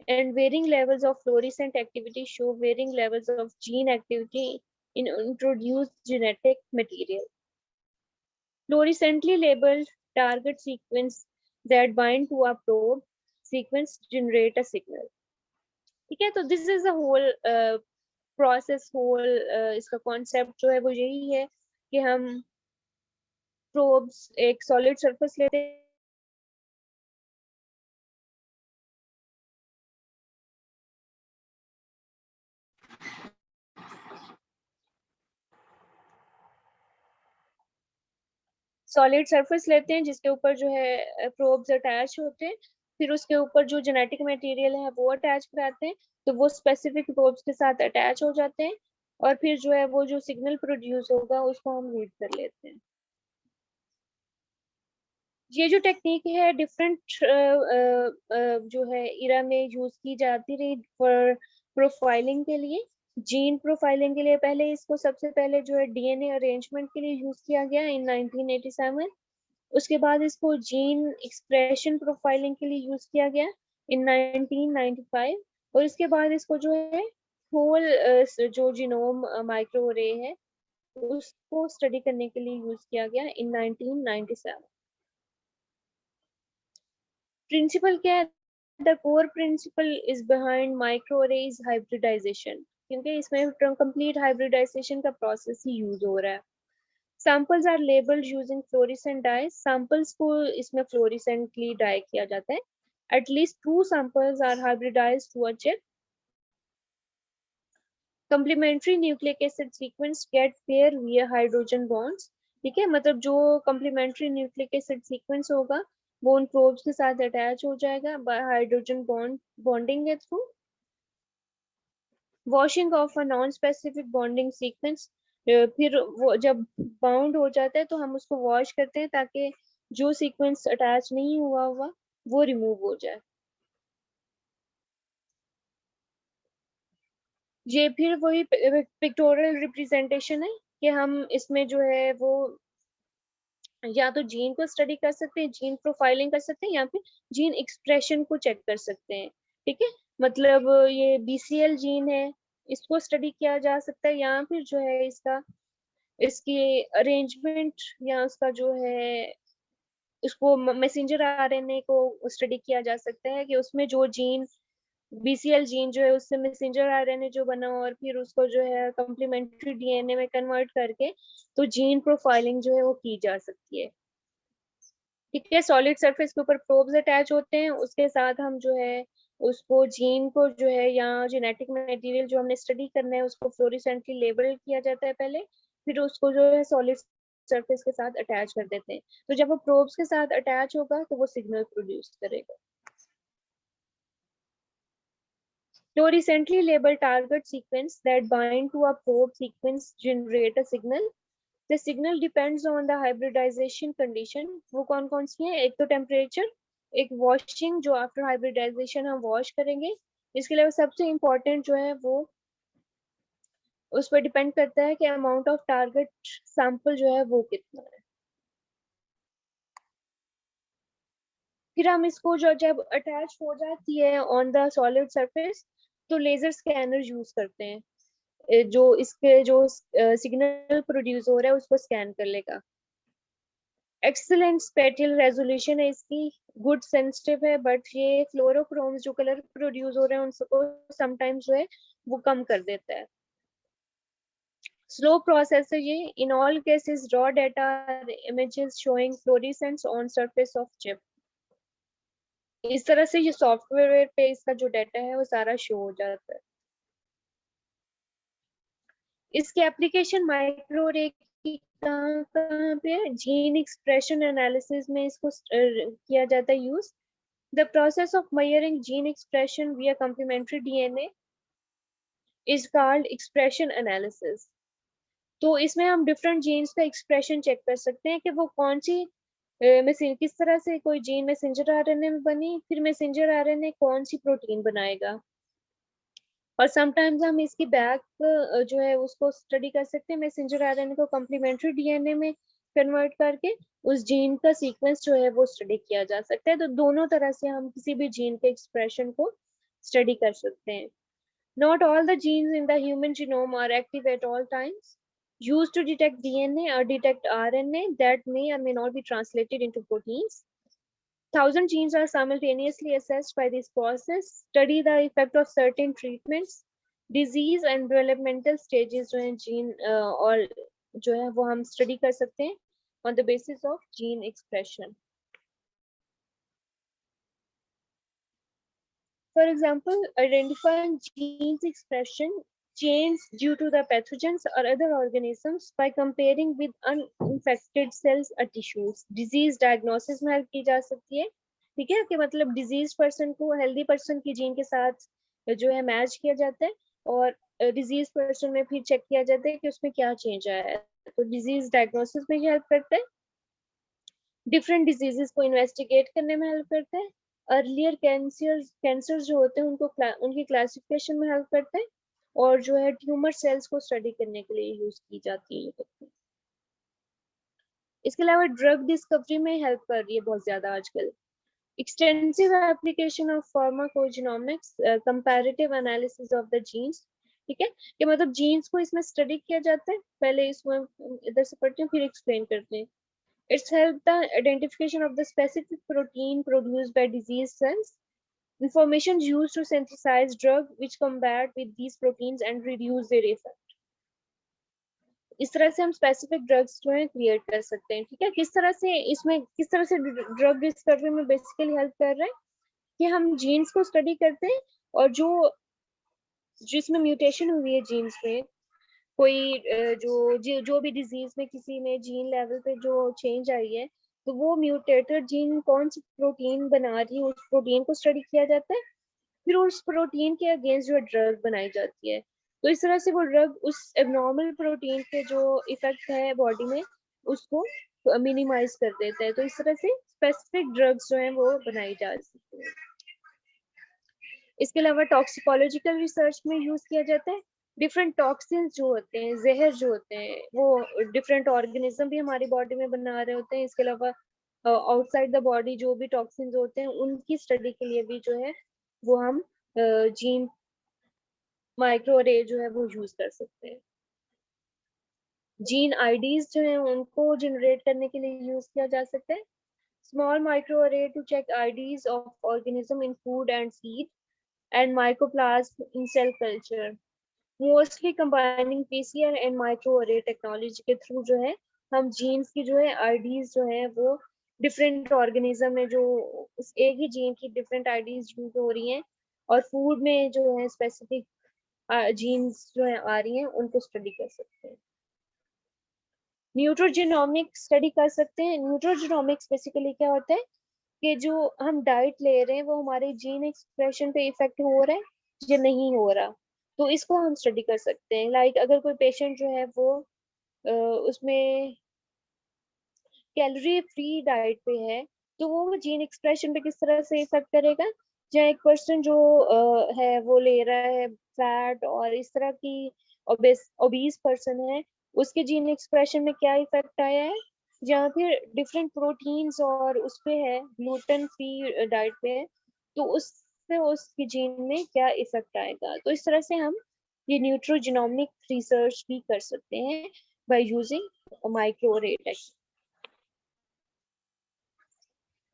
and varying levels of fluorescent activity show varying levels of gene activity in introduced genetic material. Fluorescently labeled target sequence that bind to a probe sequence generate a signal. ठीक है, तो this is the whole process, whole इसका concept जो है वो यही है कि हम प्रोब्स एक सॉलिड सरफेस लेते हैं, सॉलिड सरफेस लेते हैं जिसके ऊपर जो है प्रोब्स अटैच होते हैं, फिर उसके ऊपर जो जेनेटिक मटेरियल है वो अटैच कराते हैं, तो वो स्पेसिफिक प्रोब्स के साथ अटैच हो जाते हैं, और फिर जो है वो जो सिग्नल प्रोड्यूस होगा उसको हम रीड कर लेते हैं. ये जो टेक्निक है डिफरेंट जो है इरा में यूज की जाती रही फॉर प्रोफाइलिंग के लिए. जीन प्रोफाइलिंग के लिए पहले इसको सबसे पहले जो है डीएनए अरेंजमेंट के लिए यूज किया गया इन 1987. उसके बाद इसको जीन एक्सप्रेशन प्रोफाइलिंग के लिए यूज किया गया इन 1995, और इसके बाद इसको जो है होल जो जीनोम माइक्रोअरे है उसको स्टडी करने के लिए यूज किया गया इन 1997. प्रिंसिपल क्या है? The core principle is behind microarray is hybridization, क्योंकि इसमें कंप्लीट हाइब्रिडाइजेशन का प्रोसेस ही यूज हो रहा है. Samples are labelled using fluorescent dye. Samples को इसमें फ्लोरेसेंटली डाई किया जाता है. At least 2 samples are hybridized to a chip. Complementary nucleic acid sequence get pair via hydrogen bonds. ठीक है, मतलब जो कंप्लीमेंट्री न्यूक्लिक एसिड सीक्वेंस होगा वो उन प्रोब्स के साथ अटैच हो जाएगा बाय हाइड्रोजन बॉन्डिंग के through. Washing of a non specific bonding sequence, फिर वो जब बाउंड हो जाता है तो हम उसको वॉश करते हैं ताकि जो सीक्वेंस अटैच नहीं हुआ हुआ वो रिमूव हो जाए. ये फिर वही पिक्टोरियल रिप्रेजेंटेशन है कि हम इसमें जो है वो या तो जीन को स्टडी कर सकते हैं, जीन प्रोफाइलिंग कर सकते हैं, या फिर जीन एक्सप्रेशन को चेक कर सकते हैं. ठीक है, मतलब ये BCL जीन है इसको स्टडी किया जा सकता है, या फिर जो है इसकी अरेंजमेंट या उसका जो है इसको मैसेंजर आरएनए को स्टडी किया जा सकता है कि उसमें जो जीन BCL जीन जो है उससे मैसेंजर आरएनए जो बना और फिर उसको जो है कॉम्प्लीमेंट्री डीएनए में कन्वर्ट करके तो जीन प्रोफाइलिंग जो है वो की जा सकती है. ठीक है, सॉलिड सरफेस के ऊपर प्रोब्स अटैच होते हैं, उसके साथ हम जो है उसको जीन को जो है या जेनेटिक मटेरियल जो हमने स्टडी करना है उसको फ्लोरेसेंटली लेबल किया जाता है पहले, फिर उसको जो है सॉलिड सरफेस के साथ अटैच कर देते हैं. तो जब वो प्रोब्स के साथ अटैच होगा तो वो सिग्नल प्रोड्यूस करेगा. Fluorescently labeled target sequence that bind to a probe sequence generate a signal. The signal depends on the hybridization condition. वो कौन कौन सी है? एक तो टेम्परेचर, एक वॉशिंग जो आफ्टर हाइब्रिडाइजेशन हम वॉश करेंगे, इसके अलावा सबसे इम्पोर्टेंट जो है वो उस पर डिपेंड करता है कि अमाउंट ऑफ टारगेट सैंपल जो है वो कितना है. फिर हम इसको जो जब अटैच हो जाती है ऑन द सॉलिड सरफेस तो लेजर स्कैनर यूज करते हैं, जो इसके जो सिग्नल प्रोड्यूस हो रहा है उसको स्कैन कर लेगा. एक्सीलेंट स्पेटियल रेजोल्यूशन है इसकी, गुड सेंसिटिव है, बट ये फ्लोरोक्रोम्स जो कलर प्रोड्यूस हो रहे हैं उनको समटाइम्स जो है वो कम कर देता है. स्लो प्रोसेस है ये. In all cases raw data images showing fluorescence on surface of chip. इस तरह से ये सॉफ्टवेयर पे इसका जो डाटा है वो सारा शो हो जाता है. इसके एप्लीकेशन माइक्रोअरे की कहाँ पे है? जीन एक्सप्रेशन एनालिसिस में इसको किया जाता है use. The process of measuring gene expression via complementary DNA is called expression analysis. तो इसमें हम डिफरेंट जीन्स का एक्सप्रेशन चेक कर सकते हैं कि वो कौन सी किस तरह से कोई जीन मैसेंजर आरएनए में बनी, फिर मैसेंजर आरएनए कौन सी प्रोटीन बनाएगा. और समटाइम्स हम इसकी बैक जो है उसको स्टडी कर सकते हैं, मैसेंजर आरएनए को कम्प्लीमेंट्री डीएनए में कन्वर्ट करके उस जीन का सीक्वेंस जो है वो स्टडी किया जा सकता है। तो दोनों तरह से हम किसी भी जीन के एक्सप्रेशन को स्टडी कर सकते हैं। Not all the genes in the human genome are active at all times. Used to detect DNA or detect RNA that may or may not be translated into proteins. 1,000 genes are simultaneously assessed by this process. Study the effect of certain treatments, disease and developmental stages जो हैं gene और जो है वो हम study कर सकते हैं on the basis of gene expression. For example, identifying genes expression change due to the pathogens or other organisms by comparing with uninfected cells or tissues. Disease diagnosis में help की जा सकती है, ठीक है, कि मतलब disease person को healthy person की जीन के साथ जो है मैच किया जाता है और disease person में फिर चेक किया जाता है कि उसमें क्या चेंज आया है, तो disease diagnosis में हेल्प करता है। Different diseases को investigate करने में हेल्प करता है। अर्लियर कैंसर जो होते हैं उनको उनकी क्लासिफिकेशन में हेल्प करते हैं और जो है ट्यूमर सेल्स को स्टडी करने के लिए यूज की जाती है। इसके अलावा ड्रग डिस्कवरी में हेल्प कर रही है बहुत ज्यादा आजकल। Extensive application of pharmacogenomics, comparative analysis of the genes, ठीक है, कि मतलब जीन्स को इसमें स्टडी किया जाता है। पहले इसमें इधर से पढ़ते हैं फिर एक्सप्लेन करते हैं। It's helped the identification of the specific protein produced by disease cells. Information used to synthesize drug which combat with these proteins and reduce their effect. इस तरह से हम specific drugs जो है create कर सकते हैं, ठीक है। किस तरह से इसमें किस तरह से drug discovery में basically help कर रहा है कि हम genes को study करते हैं और जो जिसमें mutation हुई है genes में, कोई जो भी डिजीज में किसी में जीन लेवल पे जो चेंज आई है, तो वो म्यूटेटेड जीन कौन सी प्रोटीन बना रही है उस प्रोटीन को स्टडी किया जाता है, फिर उस प्रोटीन के अगेंस्ट जो ड्रग बनाई जाती है। तो इस तरह से वो ड्रग उस एबनॉर्मल प्रोटीन के जो इफेक्ट है बॉडी में उसको मिनिमाइज कर देता है। तो इस तरह से स्पेसिफिक ड्रग्स जो है वो बनाई जा सकती है। इसके अलावा टॉक्सिकोलॉजिकल रिसर्च में यूज किया जाता है। डिफरेंट टॉक्सिन्स जो होते हैं, जहर जो होते हैं, वो डिफरेंट ऑर्गेनिज्म भी हमारी बॉडी में बना रहे होते हैं। इसके अलावा आउटसाइड द बॉडी जो भी टॉक्सिन्स होते हैं उनकी स्टडी के लिए भी जो है वो हम जीन माइक्रोअरे जो है वो यूज कर सकते हैं। जीन आईडीज जो है उनको जनरेट करने के लिए यूज किया जा सकता है। Small microarray to check IDs of organism in food and seed and microplasm in cell culture. Mostly combining PCR and microarray technology के थ्रू जो है हम जीन्स की जो है आईडीज जो है वो डिफरेंट ऑर्गेनिज्म में जो एक ही जीन की डिफरेंट आईडीज यूज हो रही हैं और फूड में जो है स्पेसिफिक जीन्स जो है आ रही हैं उनको स्टडी कर सकते हैं। न्यूट्रोजेनोमिक्स स्टडी कर सकते हैं। न्यूट्रोजेनोमिक्स बेसिकली क्या होता है कि जो हम डाइट ले रहे हैं वो हमारे जीन एक्सप्रेशन पे इफेक्ट हो रहा है या नहीं हो रहा, तो इसको हम स्टडी कर सकते हैं। लाइक अगर कोई पेशेंट जो है वो उसमें कैलोरी फ्री डाइट पे है तो वो जीन एक्सप्रेशन पे किस तरह से इफेक्ट करेगा। या एक पर्सन जो है वो ले रहा है फैट और इस तरह की ओबीस पर्सन है, उसके जीन एक्सप्रेशन में क्या इफेक्ट आया है, या फिर डिफरेंट प्रोटीन्स और उस पे है ग्लूटेन फ्री डाइट पे है तो उससे उसकी जीन में क्या इफेक्ट आएगा। तो इस तरह से हम ये न्यूट्रोजेनोमिक रिसर्च भी कर सकते हैं by using microarray technique.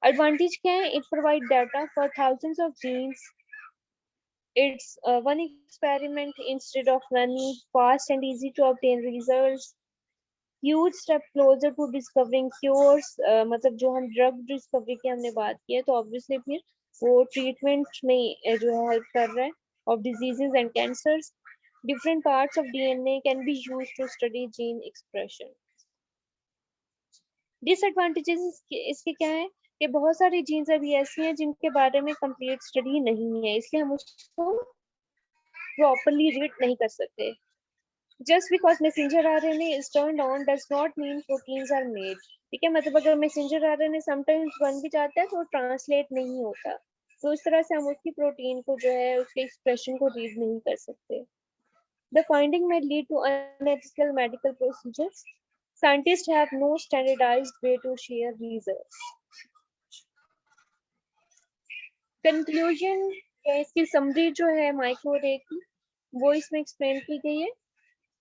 Advantage क्या है? It provide data for thousands of genes. It's one experiment instead of many, fast and easy to obtain results. Huge step closer to discovering cures. मतलब जो हम drug discovery की हमने बात की है तो ऑब्वियसली फिर वो ट्रीटमेंट में जो है हेल्प कर रहा है of diseases and cancers. Different parts of DNA can be used to study gene expression. Disadvantages इसके क्या है कि बहुत सारी जीन्स अभी ऐसी हैं जिनके बारे में कंप्लीट स्टडी नहीं है, इसलिए हम उसको प्रॉपर्ली रीड नहीं कर सकते। Just because messenger RNA is turned on does not mean proteins are made. ठीक है, मतलब अगर messenger RNA sometimes बन भी जाता है तो ट्रांसलेट नहीं होता, तो इस तरह से हम उसकी प्रोटीन को जो है उसके एक्सप्रेशन को रीड नहीं कर सकते. The finding may lead to unethical medical procedures. Scientists have no standardized way to share results. Conclusion, इसकी summary जो है microarray की वो इसमें explain की गई है.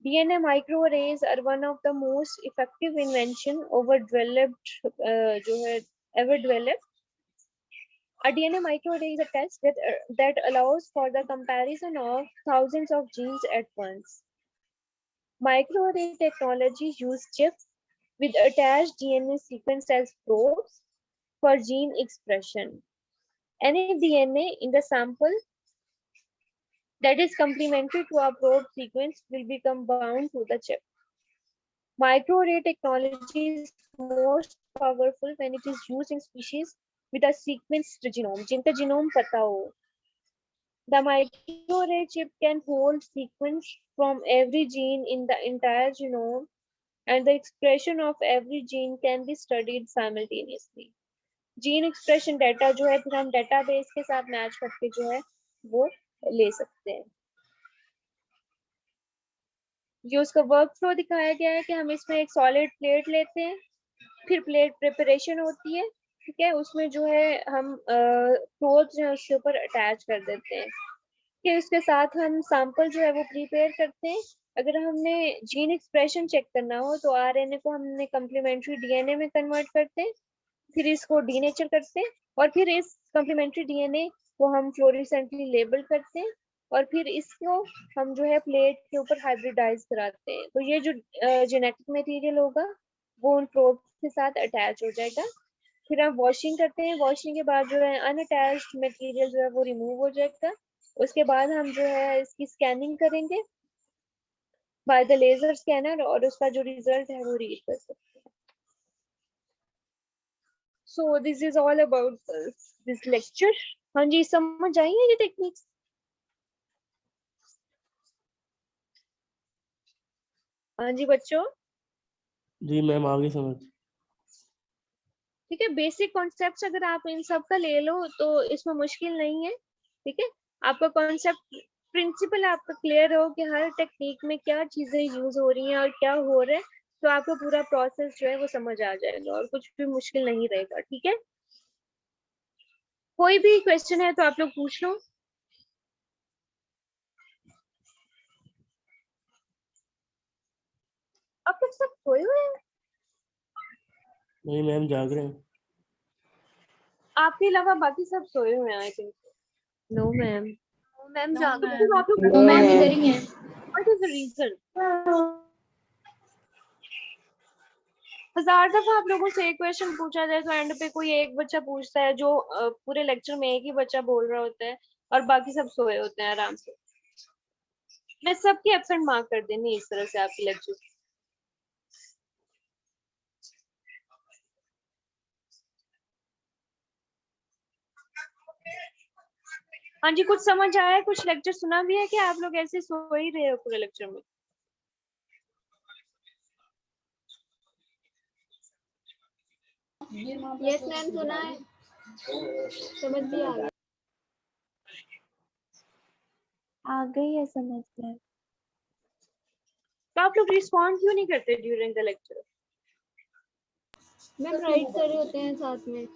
DNA microarrays are one of the most effective invention ever developed. A DNA microarray is a test that allows for the comparison of thousands of genes at once. Microarray technology uses chips with attached DNA sequence as probes for gene expression. Any DNA in the sample that is complementary to a probe sequence will become bound to the chip. Microarray technology is most powerful when it is used in species with a sequenced genome, जिनका genome पता हो. The microarray chip can hold sequence from every gene in the entire genome, and the expression of every gene can be studied simultaneously. Gene expression data जो है फिर हम database के साथ match करके जो है वो ले सकते हैं. ये उसका वर्क फ्लो दिखाया गया है कि हम इसमें एक सॉलिड प्लेट लेते हैं, फिर प्लेट प्रिपरेशन होती है, ठीक है, उसमें जो है हम प्रोब्स जो है उसके ऊपर अटैच कर देते हैं. कि उसके साथ हम सैंपल जो है वो प्रिपेयर करते हैं. अगर हमने जीन एक्सप्रेशन चेक करना हो तो आरएनए को हमने कम्प्लीमेंट्री डीएनए में कन्वर्ट करते हैं, फिर इसको डीनेचर करते हैं और फिर इस कम्प्लीमेंट्री डीएनए को हम फ्लोरेसेंटली लेबल करते हैं और फिर इसको हम जो है प्लेट के ऊपर हाइब्रिडाइज कराते हैं. तो ये जो जेनेटिक मटेरियल होगा वो उन प्रोब के साथ अटैच हो जाएगा. फिर हम वॉशिंग करते हैं, वॉशिंग के बाद जो है अनअटैच्ड मटेरियल जो है वो रिमूव हो जाएगा. उसके बाद हम जो है इसकी स्कैनिंग करेंगे बाय द लेजर स्कैनर और उसका जो रिजल्ट है वो रीड कर सकते हैं. So this is all about this lecture. हाँ जी, समझ आई है ये टेक्निक्स? हाँ जी बच्चों, जी मैम आगे समझ. ठीक है. बेसिक कॉन्सेप्ट्स अगर आप इन सब का ले लो तो इसमें मुश्किल नहीं है. ठीक है, आपका कॉन्सेप्ट प्रिंसिपल आपका क्लियर हो कि हर टेक्निक में क्या चीजें यूज हो रही हैं और क्या हो रहा है, तो आपको पूरा प्रोसेस जो है वो समझ आ जाएगा और कुछ भी मुश्किल नहीं रहेगा. ठीक है, कोई भी क्वेश्चन है तो आप लोग पूछ लो. आप लोग सब सोए हुए हैं? नहीं मैम जाग रहे हैं. आपके अलावा बाकी सब सोए हुए हैं I think. No ma'am. Ma'am जाग रहे तो आप लोग हैं. मैम इधर ही हैं. What is the reason? 1000 दफा आप लोगों से एक क्वेश्चन पूछा जाए तो एंड पे कोई एक बच्चा पूछता है जो पूरे लेक्चर में एक ही बच्चा बोल रहा होता है और बाकी सब सोए होते हैं आराम से. मैं सबकी एब्सेंट मार्क कर देनी इस तरह से आपके लेक्चर. हाँ जी, कुछ समझ आया? कुछ लेक्चर सुना भी है कि आप लोग ऐसे सो ही रहे हो पूरे लेक्चर में? यस मैम, सुना है, समझ भी आ गया. आ गई है समझ में. तो आप लोग रिस्पॉन्ड क्यों नहीं करते during the lecture? Ma'am right कर रहे होते हैं साथ में.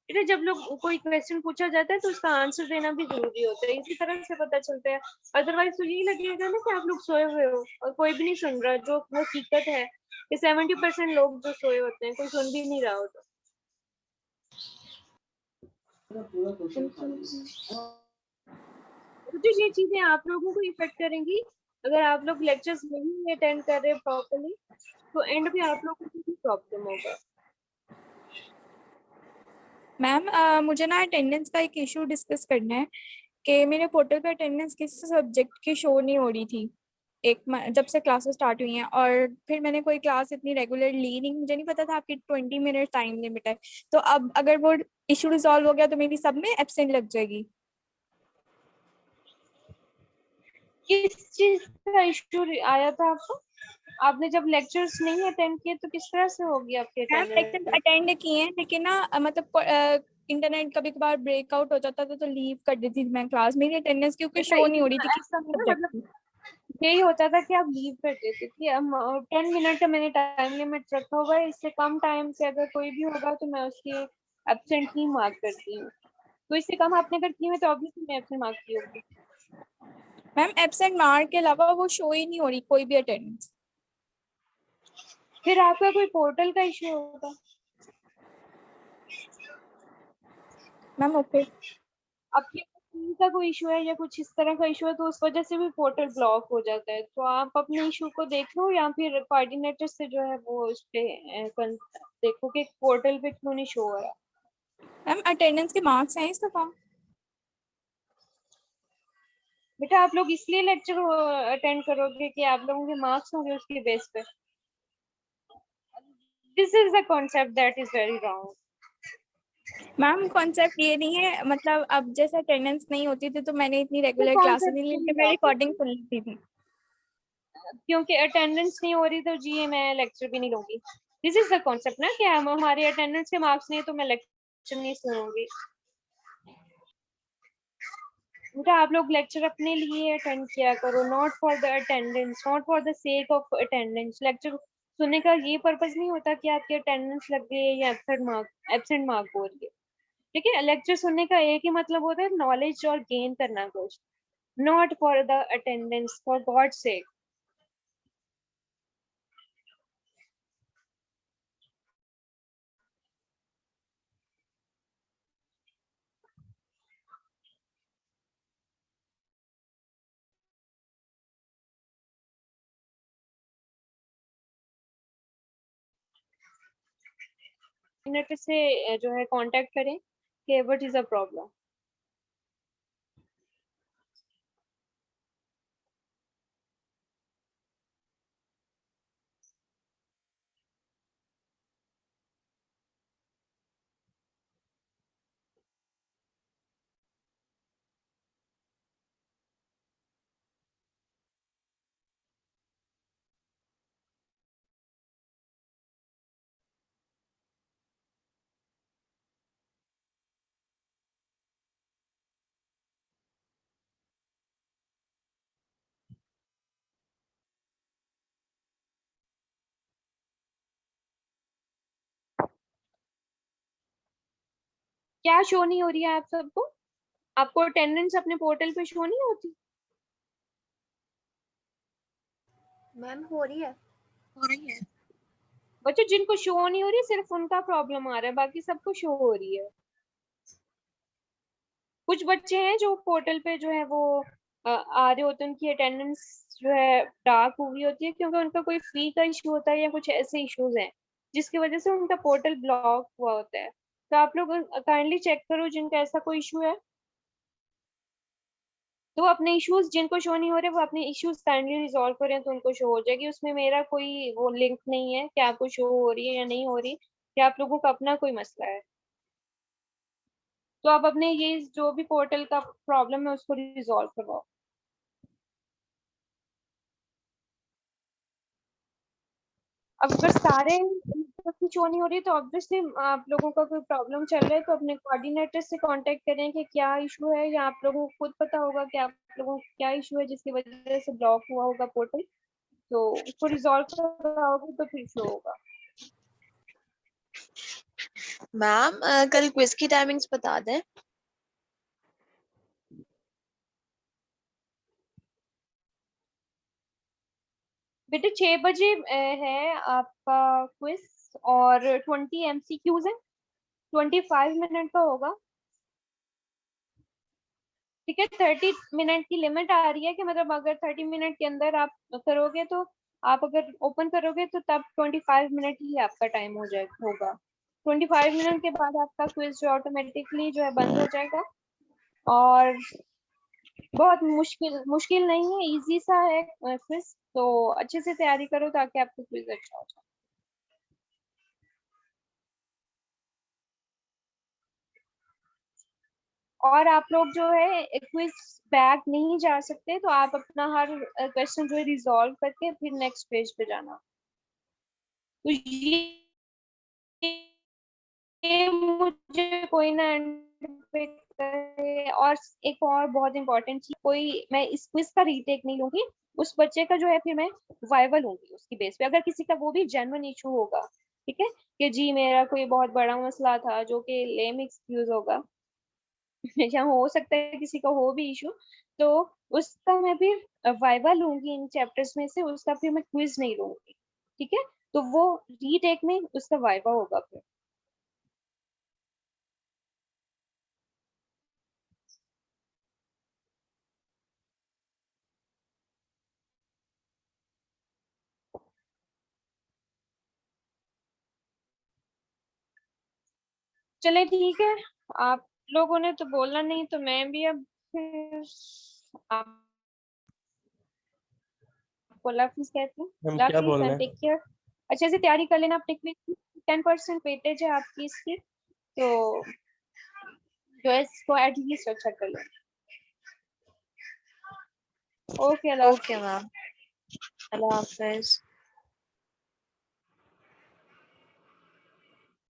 इधर जब लोग कोई क्वेश्चन पूछा जाता है तो उसका आंसर देना भी जरूरी होता है, इसी तरह से पता चलता है. अदरवाइज तो यही लगेगा ना कि आप लोग सोए हुए हो और कोई भी नहीं सुन रहा. जो वो हकीकत है कि 70% लोग जो सोए होते हैं कोई सुन भी नहीं रहा होता. तो ये चीजें आप लोगों को इफेक्ट करेंगी. अगर आप लोग लेक्चर्स नहीं अटेंड कर रहे प्रॉपर्ली तो एंड पे आप लोगों को भी प्रॉब्लम होगा. मैम मुझे ना अटेंडेंस का एक इशू डिस्कस करना है कि मेरे पोर्टल पे अटेंडेंस किसी सब्जेक्ट की शो नहीं हो रही थी जब से क्लासेस स्टार्ट हुई हैं, और फिर मैंने कोई क्लास इतनी रेगुलर ली नहीं. मुझे नहीं पता था आपकी 20 मिनट टाइम लिमिट है. तो अब अगर वो इशू रिजॉल्व हो गया तो मेरी सब में एब्सेंट लग जाएगी. किस चीज का इशू आया था आपको? आपने जब लेक्चर्स नहीं अटेंड किए तो किस तरह से होगी आपके मैम लेक्चर अटेंडेंस? अटेंड किए हैं लेकिन ना मतलब इंटरनेट कभी कभार ब्रेकआउट हो जाता था तो लीव कर देती थी मैं क्लास। मेरी अटेंडेंस क्योंकि बेटा शो नहीं हो रही थी ऐसा किसी नहीं ना, सब्जेक्ट मतलब की। यही होता था कि आप लीव कर देते कि हम 10 मिनट का मैंने टाइम लिमिट रखा हुआ है, इससे कम टाइम से अगर कोई भी होगा तो मैं उसकी एब्सेंट नहीं मार्क करती हूँ। तो इससे कम आपने अगर किए हुए तो ऑब्वियसली मैं एब्सेंट मार्क की होगी। मैम एब्सेंट मार्क के अलावा वो शो ही नहीं हो रही कोई भी अटेंडेंस। फिर आपका कोई पोर्टल का इशू होगा। Ma'am okay. आपके टीम का कोई इशू है या कुछ इस तरह का इशू है तो उस वजह से भी पोर्टल ब्लॉक हो जाता है। तो आप अपने इशू को देख लो या फिर कोऑर्डिनेटर से जो है वो उस पे देखो कि पोर्टल पे क्यों नहीं शो हो रहा। मैम अटेंडेंस के मार्क्स हैं इस दफा। बेटा आप लोग इसलिए लेक्चर अटेंड करोगे कि आप लोगों के मार्क्स होंगे उसके बेस पे। This is the concept that is very wrong. Ma'am concept ये नहीं है, मतलब अब जैसे अटेंडेंस नहीं होती थी तो मैंने इतनी रेगुलर क्लासेस कॉन्सेप्ट नहीं ली की थी, मैं बात है रिकॉर्डिंग सुन लेती थी। क्योंकि अटेंडेंस नहीं हो रही तो जी मैं लेक्चर भी नहीं लूंगी। दिस इज द कॉन्सेप्ट ना कि हम हमारे अटेंडेंस के मार्क्स नहीं है तो मैं लेक्चर नहीं सुनूंगी। बेटा आप लोग लेक्चर अपने लिए अटेंड किया करो, not for the attendance, not for the sake of attendance. Lecture सुनने का ये पर्पस नहीं होता कि आपकी अटेंडेंस लग गई है या एब्सेंट मार्क हो रही है। ठीक है, लेक्चर सुनने का एक ही मतलब होता है नॉलेज और गेन करना कुछ, not for the attendance, for God sake. Coordinator से जो है कांटेक्ट करें कि व्हाट इज द प्रॉब्लम। क्या शो नहीं हो रही है आप सबको? आपको अटेंडेंस अपने पोर्टल पे शो नहीं होती? मैम हो रही है। बच्चों जिनको शो नहीं हो रही सिर्फ उनका प्रॉब्लम आ रहा है, बाकी सबको शो हो रही है। कुछ बच्चे हैं जो पोर्टल पे जो है वो आ रहे होते हैं, उनकी अटेंडेंस जो है डार्क हुई होती है क्योंकि उनका कोई फी का इशू होता है या कुछ ऐसे इश्यूज हैं जिसकी वजह से उनका पोर्टल ब्लॉक हुआ होता है। तो आप लोग काइंडली चेक करो जिनका ऐसा कोई इशू है तो अपने इश्यूज जिनको शो नहीं हो रहे वो अपने इश्यूज काइंडली रिजॉल्व करें तो उनको शो हो जाएगी। उसमें मेरा कोई वो लिंक नहीं है कि आपको शो हो रही है या नहीं हो रही, कि आप लोगों का अपना कोई मसला है। तो आप अपने ये जो भी पोर्टल का प्रॉब्लम है उसको रिजॉल्व करवाओ। अब अगर सारे की शो नहीं हो रही तो ऑब्वियसली आप लोगों का कोई प्रॉब्लम चल रहा है तो अपने कोऑर्डिनेटर से कांटेक्ट करें कि क्या इशू है, या आप लोगों को खुद पता होगा कि आप लोगों को क्या इशू है जिसकी वजह से ब्लॉक हुआ होगा पोर्टल। तो उसको रिजॉल्व कराओगे तो फिर शो होगा। मैम कल क्विज की टाइमिंग्स बता दें। बेटे 6 बजे है आपका क्विज और 20 MCQs है, 25 मिनट का होगा। ठीक है, 30 मिनट की लिमिट आ रही है कि मतलब अगर 30 मिनट के अंदर आप करोगे तो आप अगर ओपन करोगे तो तब 25 मिनट ही आपका टाइम हो जाए होगा। 25 मिनट के बाद आपका क्विज जो ऑटोमेटिकली जो है बंद हो जाएगा। और बहुत मुश्किल मुश्किल नहीं है, इजी सा है क्विज, तो अच्छे से तैयारी करो ताकि आपको क्विज अच्छा हो जाए। और आप लोग जो है क्विज बैक नहीं जा सकते, तो आप अपना हर क्वेश्चन जो है रिजॉल्व करके फिर नेक्स्ट पेज पे जाना। तो ये मुझे कोई ना end पे करे। और एक और बहुत इंपॉर्टेंट चीज, कोई मैं इस क्विज का रीटेक नहीं लूंगी, उस बच्चे का जो है फिर मैं वाइवा लूंगी उसकी बेस पे, अगर किसी का वो भी जेन्युइन इशू होगा, ठीक है, कि जी मेरा कोई बहुत बड़ा मसला था जो कि लेम एक्सक्यूज होगा या हो सकता है किसी का हो भी इशू, तो उसका मैं फिर वाइवा लूंगी इन चैप्टर्स में से, उसका फिर मैं क्विज नहीं लूंगी, ठीक है। तो वो रीटेक में उसका वाइवा होगा फिर। चले ठीक है, आप लोगों ने तो बोला नहीं, तो मैं भी अब फिर आपको अल्लाह हाफिज कहती हूँ। हम अल्लाह क्या हाफिज बोल रहे एंड हैं? Take care. अच्छे से तैयारी कर लेना अपने क्विज, 10% वेटेज है आपकी इसकी, तो जो है इसको एटलीस्ट अच्छा कर लो। ओके, अल्लाह ओके मैम, अल्लाह हाफिज।